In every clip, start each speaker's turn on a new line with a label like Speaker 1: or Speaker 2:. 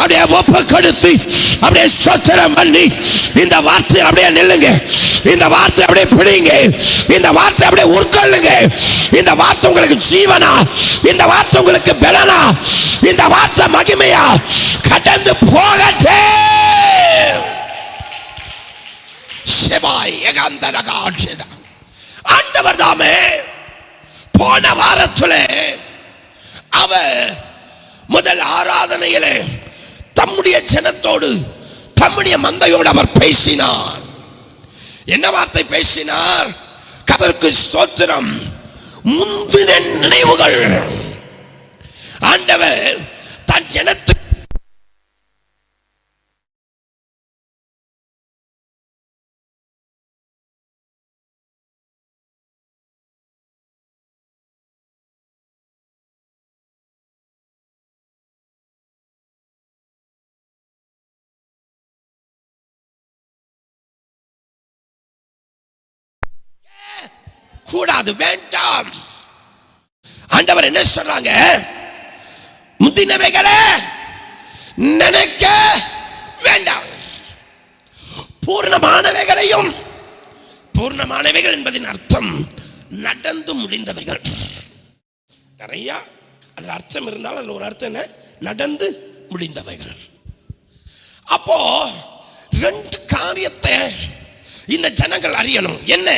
Speaker 1: அப்படியே ஒப்பு கொடுத்து அப்படியே ஸ்தோத்திரம் பண்ணி இந்த வார்த்தை அப்படியே நில்லுங்க. இந்த வார்த்தை அப்படியே பிடிங்க. இந்த வார்த்தை அப்படியே உட்கொள்ளுங்க. இந்த வார்த்தை உங்களுக்கு ஜீவனா, இந்த வார்த்தை உங்களுக்கு பலனா, இந்த வார்த்தை மகிமையா கடந்து போகட்டே. ஆண்டவர் தாமே போன வாரத்திலே அவர் முதல் ஆராதனையிலே தம்முடைய ஜனத்தோடு தம்முடைய மந்தையோடு அவர் பேசினார். என்ன வார்த்தை பேசினார்? கர்த்தருக்கு ஸ்தோத்திரம். முந்தின நினைவுகள். ஆண்டவர் தன் ஜனத்து கூடாது, வேண்டாம். ஆண்டவர் என்ன சொல்றாங்க? முந்தினவைகளை நினைக்க வேண்டாம். பூர்ணமானவைகளையும், பூர்ணமானவைகள் என்பதின் அர்த்தம் நடந்து முடிந்தவைகள். நிறைய அதுல அர்த்தம் இருந்தாலும் அதுல ஒரு அர்த்தம் என்ன? நடந்து முடிந்தவைகள். அப்போ ரெண்டு காரியத்தை இந்த ஜனங்கள் அறியணும். என்ன?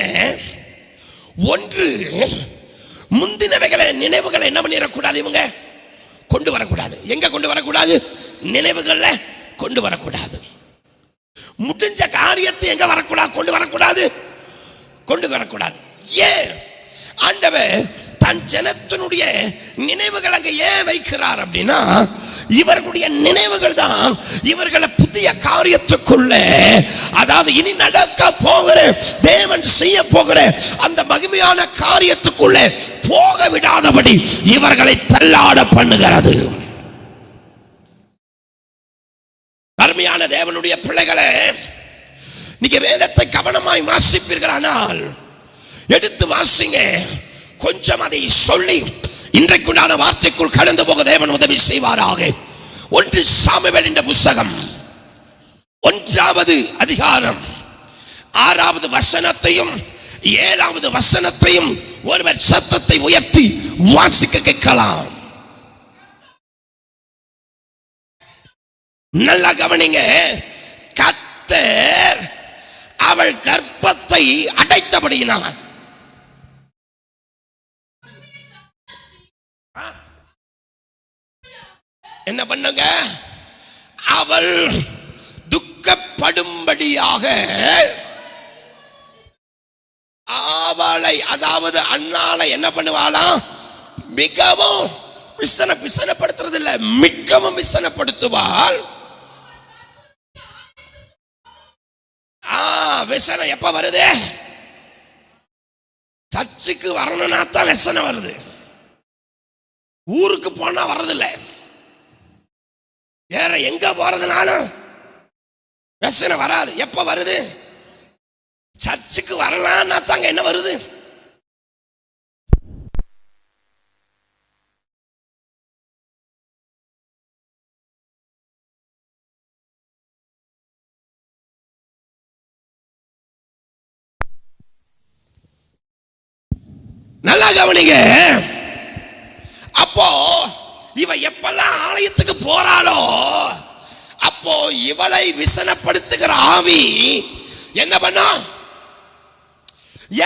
Speaker 1: ஒன்று, முந்தினவைகளை நினைவுகளை என்ன பண்ணிடக்கூடாது, இவங்க கொண்டு வரக்கூடாது. எங்க கொண்டு வரக்கூடாது? நினைவுகள்ல கொண்டு வரக்கூடாது. முடிஞ்ச காரியத்தை எங்க வரக்கூடாது? கொண்டு வரக்கூடாது, கொண்டு வரக்கூடாது. ஏன்? ஆண்டவர் தன் ஜனத்தினுடைய நினைவுகள் அங்க ஏன் வைக்கிறார் அப்படின்னா, இவர்களுடைய நினைவுகள் தான் இவர்களை புதிய காரியத்துக்குள்ள, அதாவது இனி நடக்க போகிற, தேவன் செய்ய போகிற அந்த மகிமையான காரியத்துக்குள்ள போக விடாதபடி இவர்களை தள்ளாட பண்ணுகிறது. அருமையான தேவனுடைய பிள்ளைகளே, நீங்க வேதத்தை கவனமாய் வாசிப்பீர்களானால், எடுத்து வாசிங்க. கொஞ்சம் அதை சொல்லி இன்றைக்குண்டான வார்த்தைக்குள் கடந்து போக தேவன் உதவி செய்வாராக. 1 சாமுவேல் என்ற புத்தகம் 1வது அதிகாரம் 6வது வசனத்தையும் 7வது வசனத்தையும் ஒருவர் சத்தத்தை உயர்த்தி வாசிக்க கேட்கலாம். நல்லா கவனிங்க. கர்த்தர் அவள் கர்ப்பத்தை அடைத்தபடியினார். என்ன பண்ணுங்க? அவள் துக்கப்படும்படியாக அவளை, அதாவது அண்ணாளை என்ன பண்ணுவாளாம்? மிகவும் விசனப்படுத்துறது இல்ல, மிகவும் விசனப்படுத்துவாள். விசனம் எப்ப வருது? சர்ச்சுக்கு வரணும்னா தான் விசனம் வருது. ஊருக்கு போனா வர்றதில்லை. வேற எங்க போறதுனாலும் விசனம் வராது. எப்ப வருது? சர்ச்சுக்கு வரலாம்னா தாங்க என்ன வருது? நல்லா கவனிங்க. அப்போ இவ எப்பெல்லாம் ஆலயத்துக்கு போறாளோ, அப்போ இவளை விசனப்படுத்துகிற ஆவி என்ன பண்ணா?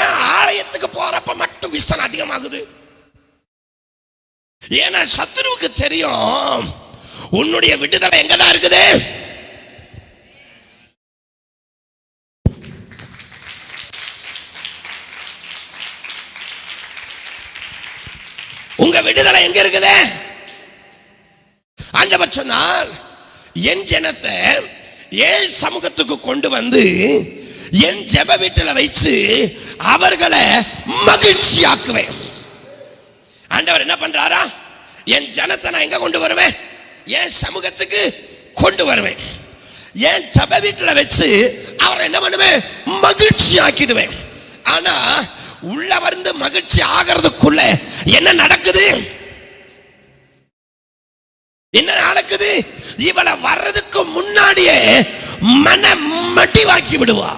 Speaker 1: ஏன் ஆலயத்துக்கு போறப்ப மட்டும் விசனம் அதிகமாகுது? ஏன்னா சத்துருவுக்கு தெரியும் உன்னுடைய விடுதலை எங்கதான் இருக்குது. உங்க விடுதலை எங்க இருக்குது? ஆண்டவர் சொன்னார், என் ஜனத்தை என் சமூகத்துக்கு கொண்டு வந்து என் ஜெப வீட்டில் வைத்து அவர்களை மகிழ்ச்சியாக்குவேன். ஆண்டவர் என்ன பண்றாரா? என் ஜனத்தை நான் எங்க கொண்டு வருவேன்? என் சமூகத்துக்கு கொண்டு வருவேன். என் ஜெப வீட்டில் வச்சு அவரை என்ன பண்ணுவேன்? மகிழ்ச்சி ஆக்கிடுவேன். ஆனா உள்ள வந்து மகிழ்ச்சி ஆகிறதுக்குள்ள என்ன நடக்குது? என்ன நடக்குது? இவளை வர்றதுக்கு முன்னாடியே மன மடிவாக்கி விடுவா.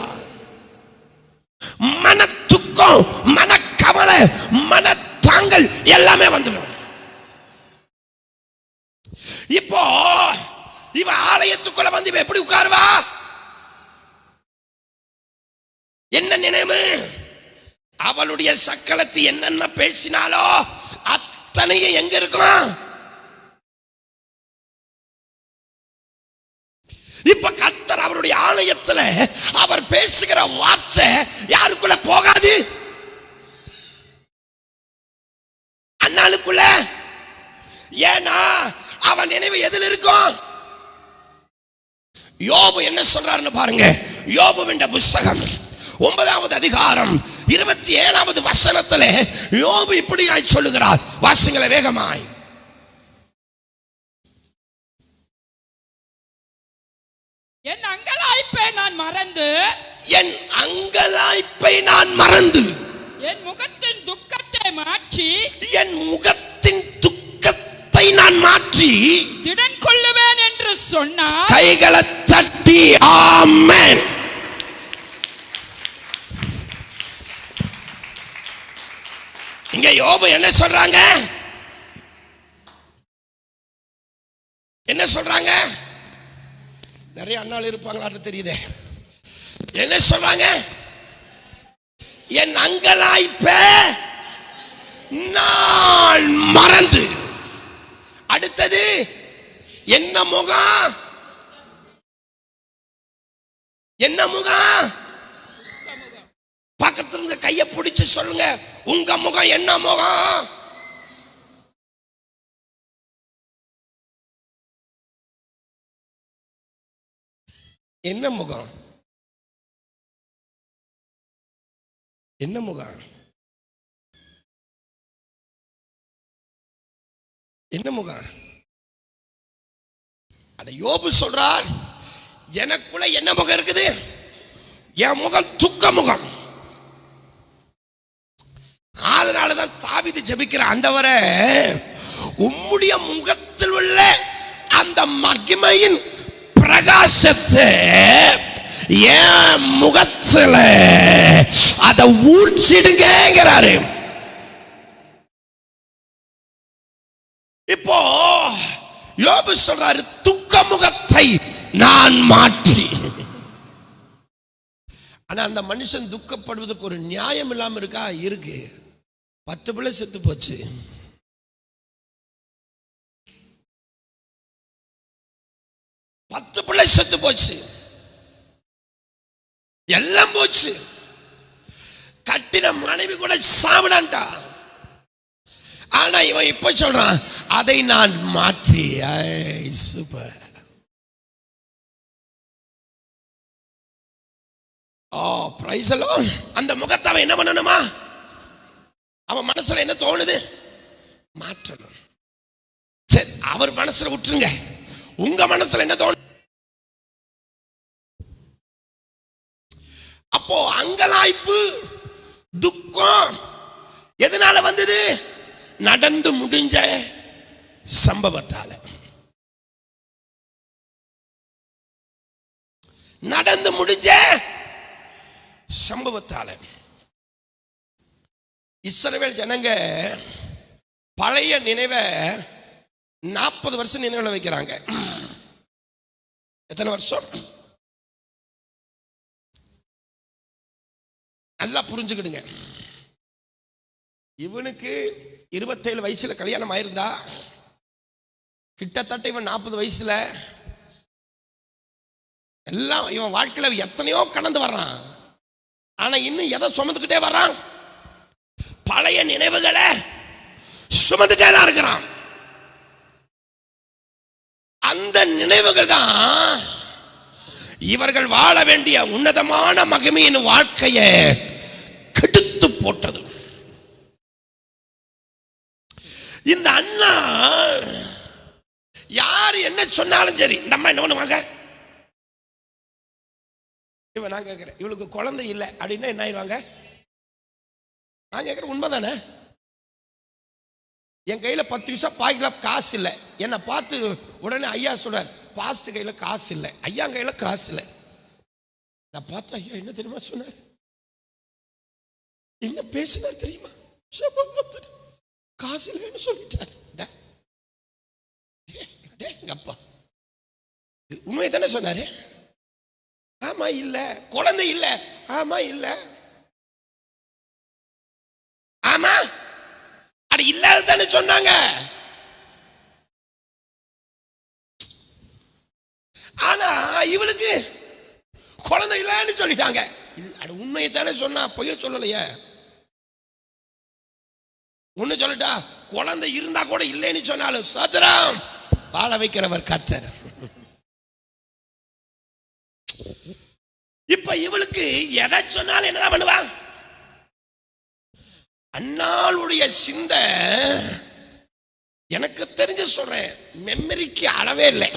Speaker 1: மன துக்கம், மன கவலை, மன தாங்கல் எல்லாமே வந்துடும். இப்போ இவ ஆலயத்துக்குள்ள வந்து இவ எப்படி உட்காருவா? என்ன நினைவு? அவளுடைய சக்களத்து என்னென்ன பேசினாலோ அத்தனையும் எங்க இருக்கும்? இப்ப கர்த்தர் அவருடைய ஆலயத்துல அவர் பேசுகிற வார்த்தை யாருக்குள்ள போகாது? அண்ணாளுக்குள்ள. ஏன்னா அவன் நினைவு எதில் இருக்கும்? யோபு என்ன சொல்றாருன்னு பாருங்க. யோபுவின் புஸ்தகம் 9வது அதிகாரம் 27வது வசனத்திலே யோபு இப்படியாய் சொல்லுகிறார். வாசிங்களே வேகமாய்.
Speaker 2: என் அங்கலாய்ப்பை நான் மறந்து,
Speaker 1: என் அங்கலாய்ப்பை நான் மறந்து,
Speaker 2: என் முகத்தின் துக்கத்தை மாற்றி,
Speaker 1: என் முகத்தின் துக்கத்தை நான் மாற்றி
Speaker 2: திடன் கொள்ளுவேன் என்று சொன்னார்.
Speaker 1: கைகளை தட்டி ஆமென். இங்க யோபு என்ன சொல்றாங்க? என்ன சொல்றாங்க? நிறைய அண்ணாள் இருப்பாங்களான்னு தெரியுதே. என்ன சொல்றாங்க? என் அங்கலாய்ப்ப நான் மறந்து. அடுத்தது என்ன முகம்? என்ன முகம்? பக்கத்துல இருந்த கையை பிடிச்சு சொல்லுங்க, உங்க முகம் என்ன முகம்? என்ன முகம்? என்ன முகம்? என்ன முகம்? அட யோபு சொல்றார், எனக்குள்ள என்ன முகம் இருக்குது? என் முகம் துக்க முகம். அதனாலதான் தாவீது ஜெபிக்கிற, ஆண்டவரே உம்முடைய முகத்தில் உள்ள அந்த மகிமையின் பிரகாசத்தை என் முகத்துல அதை ஊற்றிடுங்கிறாரு. இப்போ யோபு சொல்றாரு, துக்க முகத்தை நான் மாற்றி. ஆனா அந்த மனுஷன் துக்கப்படுவதற்கு ஒரு நியாயம் இல்லாம இருக்கா? இருக்கு. 10 பிள்ளை செத்து போச்சு. 10 பிள்ளை செத்து போச்சு. எல்லாம் போச்சு. கட்டின மனைவி கூட சாவிடான்டா. ஆனா இவன் இப்ப சொல்றான், அதை நான் மாற்றி. சூப்பர். Praise the Lord. அந்த முகத்தை அவன் என்ன பண்ணணுமா? அவன் மனசுல என்ன தோணுது? மாற்றணும். சரி, அவர் மனசுல விட்டுருங்க. உங்க மனசுல என்ன தோணு? அப்போ அங்கலாய்ப்பு, துக்கம் எதனால வந்தது? நடந்து முடிஞ்ச சம்பவத்தால. நடந்து முடிஞ்ச சம்பவத்தால இஸ்ரவேல் ஜனங்க பழைய நினைவை 40 வருஷம் நினைவுல வைக்கிறாங்க. எத்தனை வருஷம்? நல்லா புரிஞ்சுக்கிடுங்க. இவனுக்கு 27 வயசுல கல்யாணம் ஆயிருந்தா, கிட்டத்தட்ட இவன் 40 வயசுல எல்லாம் இவன் வாழ்க்கையில எத்தனையோ கடந்து வர்றான். ஆனா இன்னும் எதை சுமந்துக்கிட்டே வர்றான்? பழைய நினைவுகளை சுமந்துட்டே தான் இருக்கிறான். அந்த நினைவுகள் தான் இவர்கள் வாழ வேண்டிய உன்னதமான மகிமையின் வாழ்க்கையை கெடுத்து போட்டது. இந்த அண்ணா யார் என்ன சொன்னாலும் சரி, இந்த அம்மா என்ன பண்ணுவாங்க? இவன் நான் கேட்கிறேன், இவளுக்கு குழந்தை இல்லை அப்படின்னா என்ன ஆயிடுவாங்க? நான் கேட்கிறேன், உண்மைதானே? என் கையில 10 பைசா பாக்கெட்ல காசு இல்லை. என்னை பார்த்து உடனே ஐயா சொல்றார், பாஸ்டர் கையில காசு இல்லை, ஐயா கையில காசு இல்லை. நான் பார்த்து ஐயா என்ன தெரியுமா சொன்னார், என்ன பேசினார் தெரியுமா, காசு இல்லைன்னு சொல்லிட்டார். அப்பா உண்மை தானே சொன்னாரு. ஆமா இல்ல, குழந்தை இல்ல, ஆமா இல்ல, ஆமா அது இல்லாததானே சொன்னாங்க. ஆனா இவளுக்கு குழந்தை இல்லன்னு சொல்லிட்டாங்க. உண்மையை தானே சொன்னா, பொய்ய சொல்லலையே. ஒண்ணு சொல்லட்டா, குழந்தை இருந்தா கூட இல்லைன்னு சொன்னாலும் சதுரம் வாழ வைக்கிறவர் கர்த்தர். இப்ப இவளுக்கு எதை சொன்னாலும் என்னதான் பண்ணுவா, அன்னாளுடைய சிந்தை எனக்கு தெரிஞ்சு சொல்றேன், மெமரிக்கு அளவே இல்லை.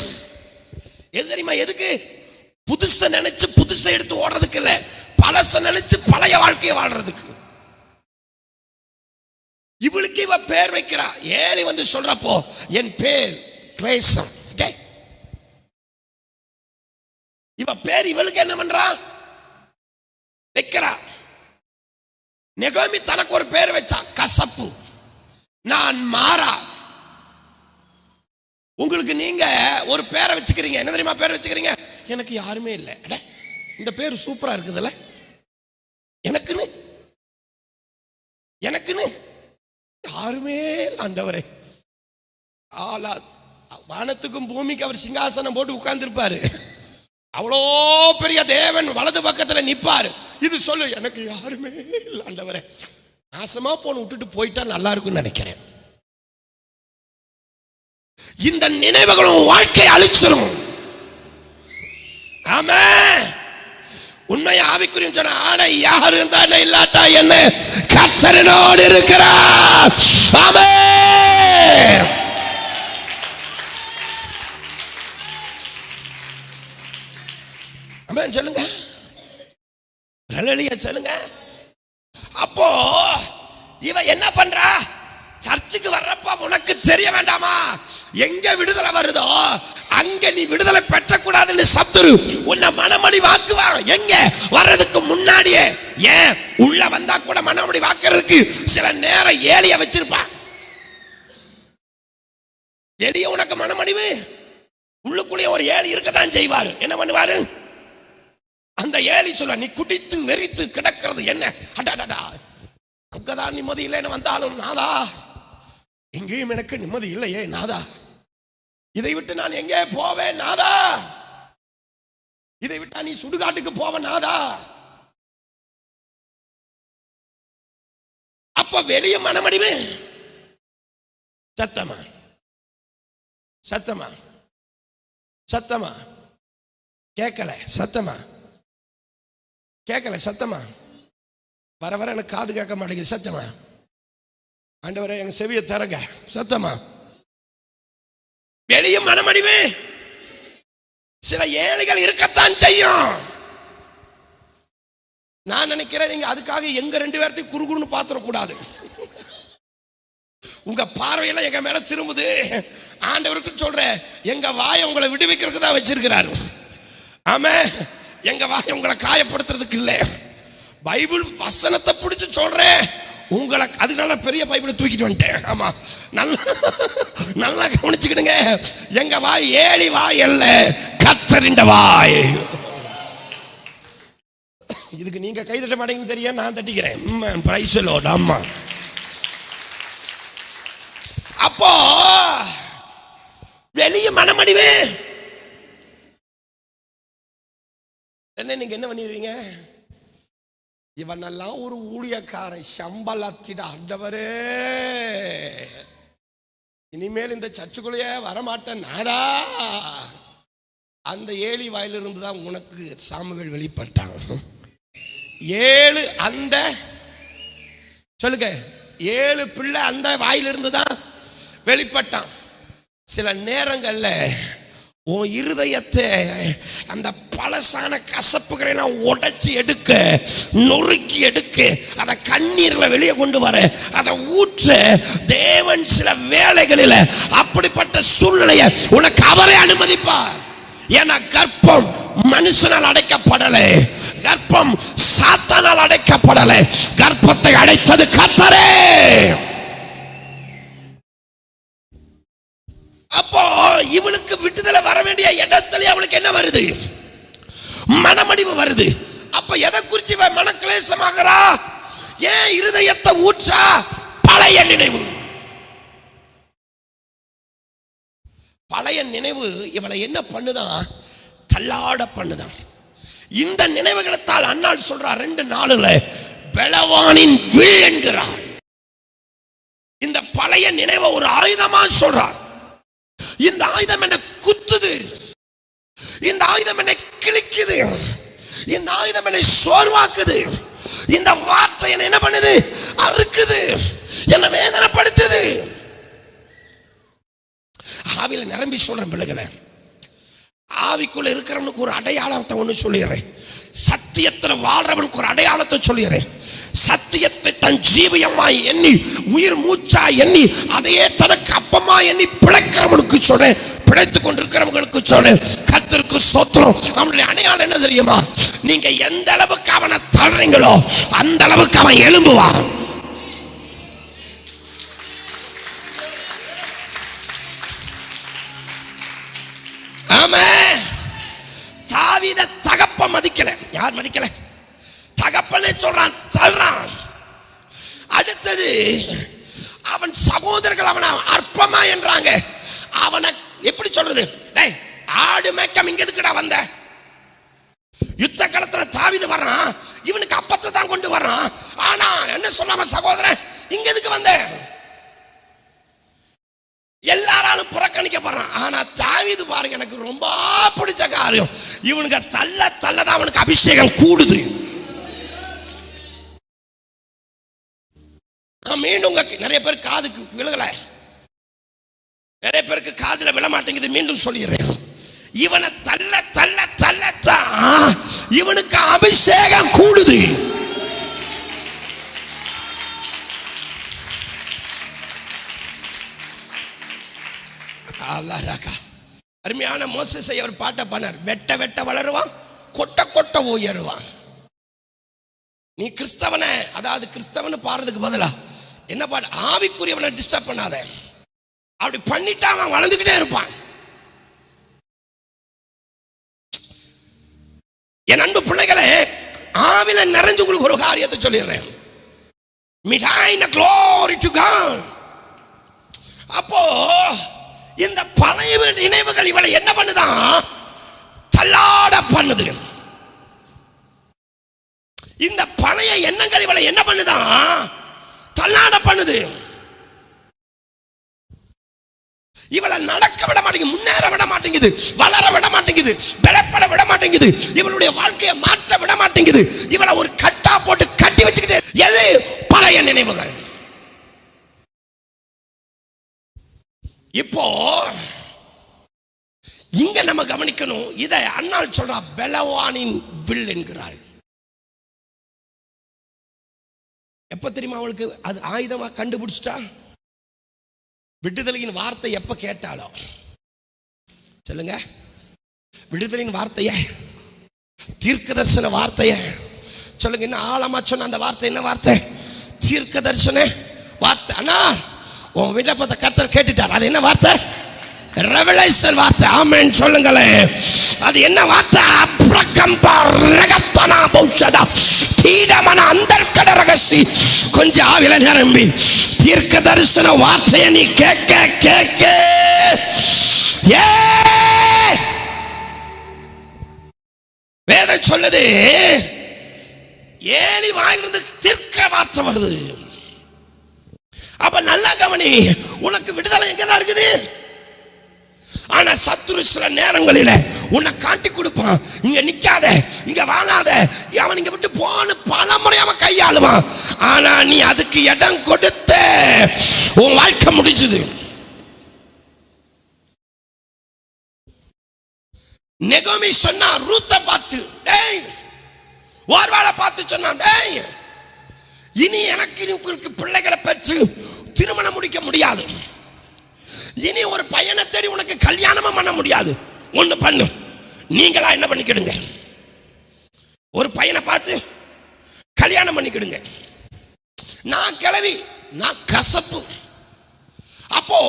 Speaker 1: எது தெரியுமா, எதுக்கு புதுசை நினைச்சு புதுசை எடுத்து ஓடுறதுக்கு இல்ல, பழச நினைச்சு பழைய வாழ்க்கையை வாழ்றதுக்கு. இவளுக்கு இவ பேர் வைக்கிறா. ஏழி வந்து சொல்றப்போ என் பேர் கிளேசம், இவ பேர் இவளுக்கு என்ன பண்றா, வைக்கிறா. நெகோமி தனக்கு ஒரு பேர் வச்சா, கசப்பு, நான் மாறா. உங்களுக்கு நீங்க ஒரு பேரை வச்சுக்கிறீங்க, என்ன தெரியுமா பேர் வச்சுக்கிறீங்க, எனக்கு யாருமே இல்லை. இந்த பேர் சூப்பரா இருக்குதுல்ல, எனக்குன்னு யாருமே ஆண்டவரே. ஆளா வானத்துக்கும் பூமிக்கு அவர் சிங்காசனம் போட்டு உட்கார்ந்துருப்பாரு. அவ்வளோ பெரிய தேவன் வலது பக்கத்துல நிப்பாரு. இது சொல்லு, எனக்கு யாருமே இல்லை ஆண்டவரே, நாசமா போன விட்டுட்டு போயிட்டா நல்லா இருக்கும்னு நினைக்கிறேன். இந்த நினைவுகளும் வாழ்க்கை அழிச்சிடும். ஆமா, உண்மையை ஆவிக்குரிய சொன்ன ஆனா யாரு இருந்தா இல்லாட்டா என்ன, கர்த்தரோடு இருக்கிறார். ஆமென். ஆமென் சொல்லுங்க, ஹல்லேலூயா சொல்லுங்க. அப்போ இவ என்ன பண்றா, சர்ச்சுக்கு வர்றப்ப உனக்கு தெரிய வேண்டாமா, எங்க விடுதலை வருதோ அங்க நீ விடுதலை பெற்றக்கூடாதுன்னு சத்துரு உன்னை மனமடி வாக்குவான். எங்க வர்றதுக்கு முன்னாடியே, ஏன் உள்ள வந்தா கூட மனமடி வாக்குறதுக்கு சில நேரம் ஏலிய வச்சிருப்பான். எலிய உனக்கு மனமடிவு, உள்ளுக்குள்ளே ஒரு ஏலி இருக்கத்தான் செய்வாரு. என்ன பண்ணுவாரு, அந்த ஏலி சொல்ல, நீ குடித்து வெறித்து கிடக்கிறது என்ன, அடடடா அங்கதான் நிம்மதி இல்லைன்னு வந்தாலும் நாதா, எங்கேயும் எனக்கு நிம்மதி இல்லையே நாதா, இதை விட்டு நான் எங்கே போவேன் நாதா, இதை விட்டா நீ சுடுகாட்டுக்கு போவ நாதா. அப்ப வெளியே மனமடிவு, சத்தமா சத்தமா சத்தமா கேட்கல, சத்தமா கேட்கல, சத்தமா வர வர எனக்கு காது கேட்க மாட்டேங்குது, சத்தமா ஆண்டவரே எங்க செவியை தரங்க, சத்தமா. வெளியே மனமடிவு, சில ஏழைகள் இருக்கத்தான் செய்யும். நான் நினைக்கிறேன் நீங்க அதுக்காக எங்க 2 பேர்த்தையும் குறுகுறுன்னு பாத்திரக்கூடாது. உங்க பார்வையில எங்க மேல திரும்புது. ஆண்டவருக்கு சொல்றேன், எங்க வாயை உங்களை விடுவிக்கிறதுக்கு தான் வச்சிருக்கிறாரு. ஆமா, எங்க வாயை உங்களை காயப்படுத்துறதுக்கு இல்லை. பைபிள் வசனத்தை பிடிச்சு சொல்றேன் உங்களை, அதனால பெரிய பைபிளை தூக்கிட்டு வந்துட்டேன். ஆமா, நல்லா கவனிச்சுக்கிடுங்க. எங்க வாய் ஏழி வாய் அல்ல, கர்த்தரின் வாய். இதுக்கு நீங்க கை தட்ட மாட்டேங்குது தெரியும், நான் தட்டிக்கிறேன். Praise the Lord. ஆமா, அப்போ வெளிய மனமடிவே என்ன, நீங்க என்ன பண்ணிடுவீங்க, இவனெல்லாம் ஒரு ஊழியக்காரன், சம்பளத்திட ஆண்டவரே, இனிமேல் இந்த சர்ச்சுக்குள்ளேயே வரமாட்டேன் நாடா. அந்த ஏலி வாயிலிருந்து தான் உனக்கு சாமுவேல் வெளிப்பட்டான். 7 அந்த சொல்லுங்க, 7 பிள்ளை அந்த வாயிலிருந்து தான் வெளிப்பட்டான். சில நேரங்கள்ல உன் இருதயத்தை அந்த பழசான கசப்புகளை நான் உடைச்சி எடுக்க, நொறுக்கி எடுக்க, அதை கண்ணீர்ல வெளியே கொண்டு வர, அதை ஊற்ற தேவன் சில வேளைகளில் அப்படிப்பட்ட சூழ்நிலையை உனக்கு அவரே அனுமதிப்பார். ஏன்னா கர்ப்பம் மனுஷனால் அடைக்கப்படலை, கர்ப்பம் சாத்தானால் அடைக்கப்படலை, கர்ப்பத்தை அடைத்தது கர்த்தரே. அப்போ இவளுக்கு விடுதலை வர வேண்டிய இடத்துல அவளுக்கு என்ன வருது? மனமடிவு வருது. அப்ப எதை குறிச்சு மனக்லேசமாகறா? ஏன் இருதயத்தை ஊற்றா? பழைய நினைவு. பழைய நினைவு இவளை என்ன பண்ணுதான்? தள்ளாட பண்ணுதான். இந்த நினைவுகளத்தால் அன்னாள் சொல்றா 2:4 பெலவானின் வில் என்கிறார். இந்த பழைய நினைவை ஒரு ஆயுதமா சொல்றார். இந்த ஆயுதம் என்ன குத்துது, இந்த ஆயுதம் என்னை கிழிக்குது, இந்த ஆயுதம் என்னை சோர்வாக்குது, இந்த வார்த்தை என்ன பண்ணுது? அறுக்குது, என்ன வேதனைப்படுத்துது. ஆவியில நிரம்பி சொல்றேன் பிள்ளைகளை, ஆவிக்குள்ள இருக்கிறவனுக்கு ஒரு அடையாளத்தை ஒண்ணு சொல்லிடுறேன், சத்தியத்தில் வாழ்றவனுக்கு ஒரு அடையாளத்தை சொல்லிடுறேன். சத்தியத்தை தன் ஜீவியமாய் எண்ணி, உயிர் மூச்சா எண்ணி, அதையே தனக்கு அப்பமா எண்ணி பிழைக்கிறவனுக்கு சொல்றேன், பிழைத்துக் கொண்டிருக்கிறவங்களுக்கு சொல்றேன், கர்த்தருக்கு ஸ்தோத்திரம். அவனுடைய அடையாளம் என்ன தெரியுமா? நீங்க எந்த அளவுக்கு அவனை தள்ளுறீங்களோ அந்த அளவுக்கு அவன் எழும்புவான். தாவீதை தகப்ப மதிக்கல. யார் மதிக்கல? தகப்பனே சொல்றான், தள்ளுறான். அடுத்தது அவன் சகோதரர்கள் அவனை அற்பமா என்றாங்க. அவனை எப்படி சொல்றது? டேய், ஆடு மேய்க்கம் இங்க எதுக்குடா வந்த? யுத்த களத்துல தாவீது வர்றான், இவனுக்கு அப்பத்தை தான் கொண்டு வர்றான். ஆனா என்ன சொன்னாம சகோதரன், இங்க எதுக்கு வந்த? எல்லாராலும் புறக்கணிக்கப்படுறான். ஆனா தாவீது பாருங்க, எனக்கு ரொம்ப பிடிச்ச காரியம், இவனுக்கு தள்ள தள்ளதான் அவனுக்கு அபிஷேகம் கூடுது. மீண்டும் நிறைய பேர் காதுக்கு விழுகல, நிறைய பேருக்கு காதுல விழ மாட்டேங்குது. மீண்டும் சொல்லிடுறேன், இவனை தள்ள தள்ள தள்ளத்தான் இவனுக்கு அபிஷேகம் கூடுது. அருமையான மோசேசை அவர் பாட்ட பண்ணார், வெட்ட வெட்ட வளருவான், கொட்ட கொட்ட உயருவான். நீ கிறிஸ்தவனை, அதாவது கிறிஸ்தவனை பாடுறதுக்கு பதிலா என்ன பாடு? ஆவிக்குரியவனை டிஸ்டர்ப் பண்ணாத. அப்படி பண்ணிட்டா அவன் வளர்ந்துகிட்டே இருப்பான். என் அன்பு பிள்ளைகளே, ஆவில நிறைஞ்சு உங்களுக்கு ஒரு காரியத்தை சொல்லிடுறேன். Glory to God. அப்போ இந்த பழைய நினைவுகள் இவளை என்ன பண்ணுதான்? தள்ளாட பண்ணுது. இந்த பழைய எண்ணங்கள் இவளை என்ன பண்ணுதான்? தள்ளாட பண்ணுது. இவளை நடக்க விட மாட்டேங்குது, முன்னேற விட மாட்டேங்குது, வளர விட மாட்டேங்குது, பலப்பட விட மாட்டேங்குது, இவளுடைய வாழ்க்கையை மாற்ற விட மாட்டேங்குது. இவளை ஒரு கட்டா போட்டு கட்டி வச்சுக்கிட்டு, எது? பழைய நினைவுகள். இப்போ இங்க நம்ம கவனிக்கணும், இதை அன்னாள் சொல்றா பெலவானின் வில் என்கிறாள். எப்ப தெரியுமா அவளுக்கு அது ஆயுதமா கண்டுபிடிச்சிட்டா? விடுதலையின் வார்த்தை எப்ப கேட்டாலோ, சொல்லுங்க, விடுதலையின் வார்த்தைய, தீர்க்க தரிசன வார்த்தைய சொல்லுங்க. இன்னும் ஆழமா சொன்ன அந்த வார்த்தை என்ன வார்த்தை? தீர்க்க தரிசன வார்த்தை. அண்ணா உன் விண்ணப்பத்தை கர்த்தர் கேட்டுட்டார். அது என்ன வார்த்தை? ரெவலேஷன் வார்த்தை. ஆமென் சொல்லுங்களேன். அது என்ன வார்த்தை? அப்ரகம்பா ரகத்தனா பௌஷதா தீடமன அந்தர்கட ரகசி. கொஞ்சம் ஆவில நிரம்பி தீர்க்க தரிசன வார்த்தையை நீ கேட்க கேட்க வேதம் சொல்லுது, ஏலி வாயிலிருந்து தீர்க்க வார்த்தை வருது. அப்ப நல்லா கவனி, உனக்கு விடுதலை எங்கதான் இருக்குது? ஆனா சத்துரு சில நேரங்களில உன்னை காட்டி கொடுப்பான். இங்க நிக்காத, இங்க வாழாத, அவன் இங்க விட்டு போன பல முறை அவன் கையாளுவான். ஆனா நீ அதுக்கு இடம் கொடுத்த, உன் வாழ்க்கை முடிஞ்சது. நெகோமி சொன்னா ரூத்தை பார்த்து, டேய் ஓர்வாளை பார்த்து சொன்னான், டேய் இனி எனக்கு பிள்ளைகளை பெற்று திருமணம் முடிக்க முடியாது, இனி ஒரு பையனை தேடி உனக்கு கல்யாணமும் பண்ண முடியாது. ஒண்ணு பண்ணு, நீங்களா என்ன பண்ணிக்கிடுங்க, ஒரு பையனை பார்த்து கல்யாணம் பண்ணிக்கிடுங்க. நான் கிளவி, நான் கசப்பு. அப்போ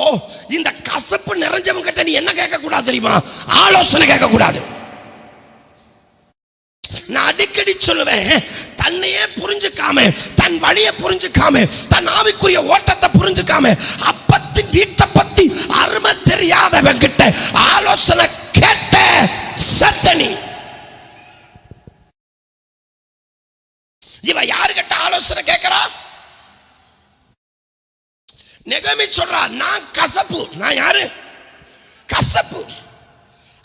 Speaker 1: இந்த கசப்பு நிறைஞ்சவங்க கிட்ட நீ என்ன கேட்க கூடாது தெரியுமா? ஆலோசனை கேட்க கூடாது. நான் அடிக்கடி சொல்லுவேன், தன்னையே புரிஞ்சுக்காம, தன் வழியை புரிஞ்சுக்காம, தன் ஆவிக்குரிய ஓட்டத்தை புரிஞ்சுக்காம, அப்பத்தின் வீட்டை பத்தி அருமை தெரியாதவன் கிட்ட ஆலோசனை கேட்ட சத்தனி. இவ யாரு கிட்ட ஆலோசனை கேட்கிறா? நெகோமி சொல்றா, நான் கசப்பு. நான் யாரு? கசப்பு.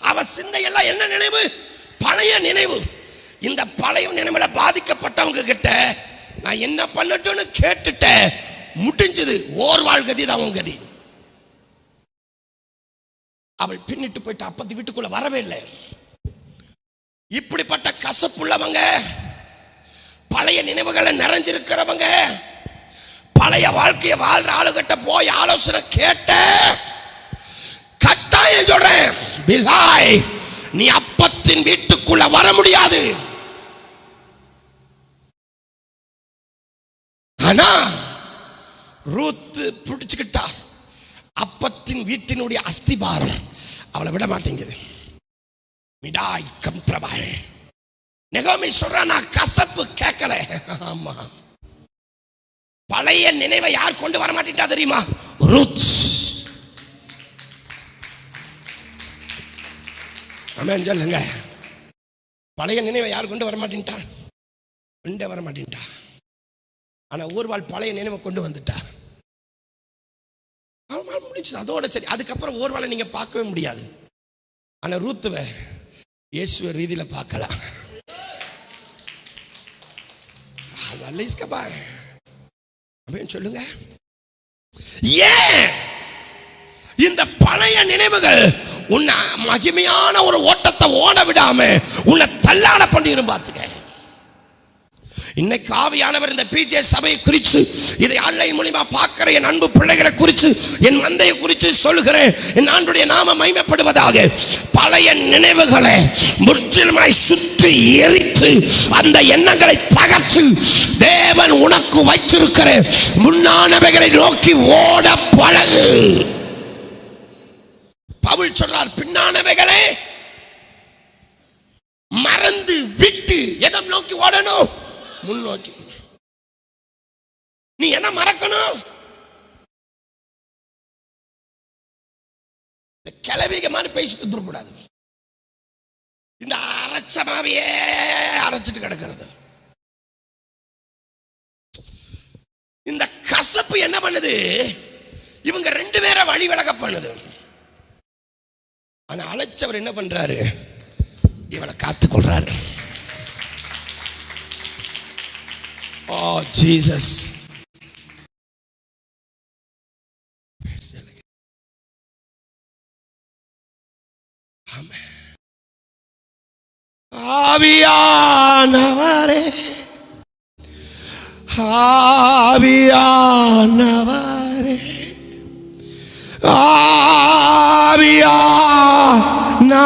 Speaker 1: அவ சிந்தையெல்லாம் என்ன நினைவு? பழைய நினைவு. இந்த பழைய நினைவுல பாதிக்கப்பட்டவங்க கிட்ட நான் என்ன பண்ணட்டும்னு கேட்டுட்டேன், முடிஞ்சது. ஓர்வாள் கதி தான் உன் கதி. அவள் பின்னிட்டு போயிட்டு அப்பத்தி வீட்டுக்குள்ள வரவே இல்லை. இப்படிப்பட்ட கசப்புள்ளவங்க, பழைய நினைவுகளை நிறைஞ்சிருக்கிறவங்க, பழைய வாழ்க்கையை வாழ்ற ஆளுகிட்ட போய் ஆலோசனை கேட்ட கட்டாயம் சொல்றேன், பிலாய் நீ அப்பத்தின் வீட்டுக்குள்ள வர முடியாது. ஆனா ரூத் பிடிச்சுக்கிட்டா. அப்பத்தின் வீட்டினுடைய அஸ்திபாரம் அவளை விட மாட்டேங்குது. மிடாய் கம்ப்ரபாய். நெகோமி சொல்றா, நான் கசப்பு கேட்கல. ஆமா, பழைய நினைவை யார் கொண்டு வர மாட்டேட்டா தெரியுமா? ரூத். ஆமென் சொல்லுங்க. பழைய நினைவை யார் கொண்டு வர மாட்டேன்ட்டா? கொண்டு வர மாட்டேன்ட்டா. ஆனா ஓர்வாள் பழைய நினைவை கொண்டு வந்துட்டா. முடிஞ்சது, அதோட சரி. அதுக்கப்புறம் ஓர்வாளை நீங்க பார்க்கவே முடியாது. ஆனா ரூத்துவ இயேசுவ ரீதியில பார்க்கலாம். சொல்லுங்க, ஏன் இந்த பழைய நினைவுகள் உன்னை மகிமையான ஒரு ஓட்டத்தை ஓட விடாம உன்னை தள்ளாட பண்ணிரும். பார்த்துக்க, இன்னைக்கு ஆவியானவர் இந்த பிஜே சபையை குறித்து, இதை ஆன்லைன் மூலமா பார்க்கிற என் அன்பு பிள்ளைகளை குறித்து, என் மந்தையை குறித்து சொல்லுகிறேன். என் ஆண்டுடைய நாம மகிமைப்படுவதாக. பழைய நினைவுகளை முற்றிலுமாய் சுற்றி எரித்து அந்த எண்ணங்களை தகர்த்து தேவன் உனக்கு வைத்திருக்கிற முன்னானவைகளை நோக்கி ஓட பழகு. பவுல் சொல்றார், பின்னானவைகளை மறந்து விட்டு எதை நோக்கி ஓடணும்? முன்னோக்கி. நீ என்ன மறக்கணும்? கிளவிக மாதிரி பேசிட்டு தூரக்கூடாது. இந்த அரைச்சமாவையே அரைச்சிட்டு கிடக்கிறது. இந்த கசப்பு என்ன பண்ணுது? இவங்க ரெண்டு பேரை வழி விலக பண்ணுது. ஆனா அழைச்சவர் என்ன பண்றாரு? இவளை காத்துக்கொள்றாரு. Oh Jesus. ஆவியானவரே, ஆவியானவரே,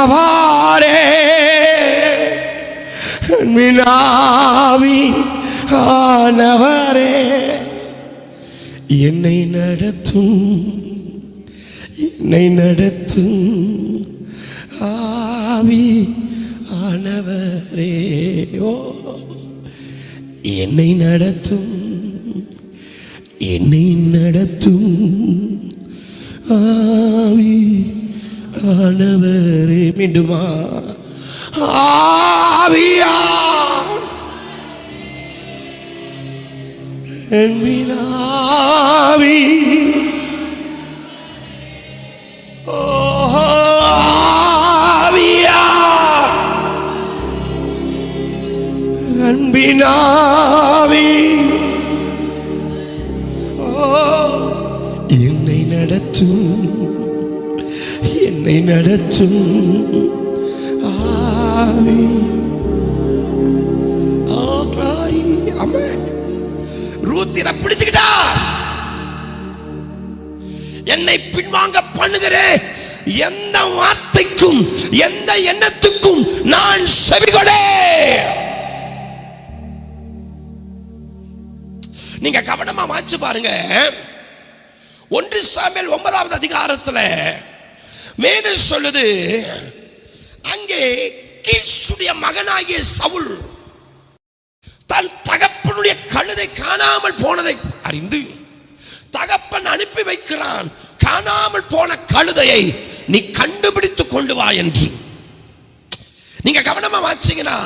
Speaker 1: ஆவியானவரே, மினாவி ஆனவரே, என்னை நடத்தும், என்னை நடத்தும் ஆவி ஆனவரே. ஓ, என்னை நடத்தும், என்னை நடத்தும் ஆவி ஆனவரே. மீண்டுமா? ஆவியா ஆவி, ஆவியா அன்பினாவி, என்னை நடத்தும், என்னை நடத்தும் கர்த்தாவே. ஓ glory. ஆமென். ரூத் இத பிடிச்சுக்கிட்டா. என்னை பின்வாங்க பண்ணுகிற எந்த வார்த்தைக்கும் எந்த எண்ணத்துக்கும் நான் செவிகொடே. நீங்க கவனமா வாசிச்சு பாருங்க. 1 சாமுவேல் 9வது அதிகாரத்துல வேதம் சொல்லுது, அங்கே கீசுடைய மகனாகிய சவுல் தன் தகப்பனுடைய கழுதை காணாமல் போனதை அறிந்து தகப்பன் அனுப்பி வைக்கிறான், காணாமல் போன கழுதையை நீ கண்டுபிடித்து கொண்டு வா என்று. நீங்க கவனமா வாசிங்கன்னா,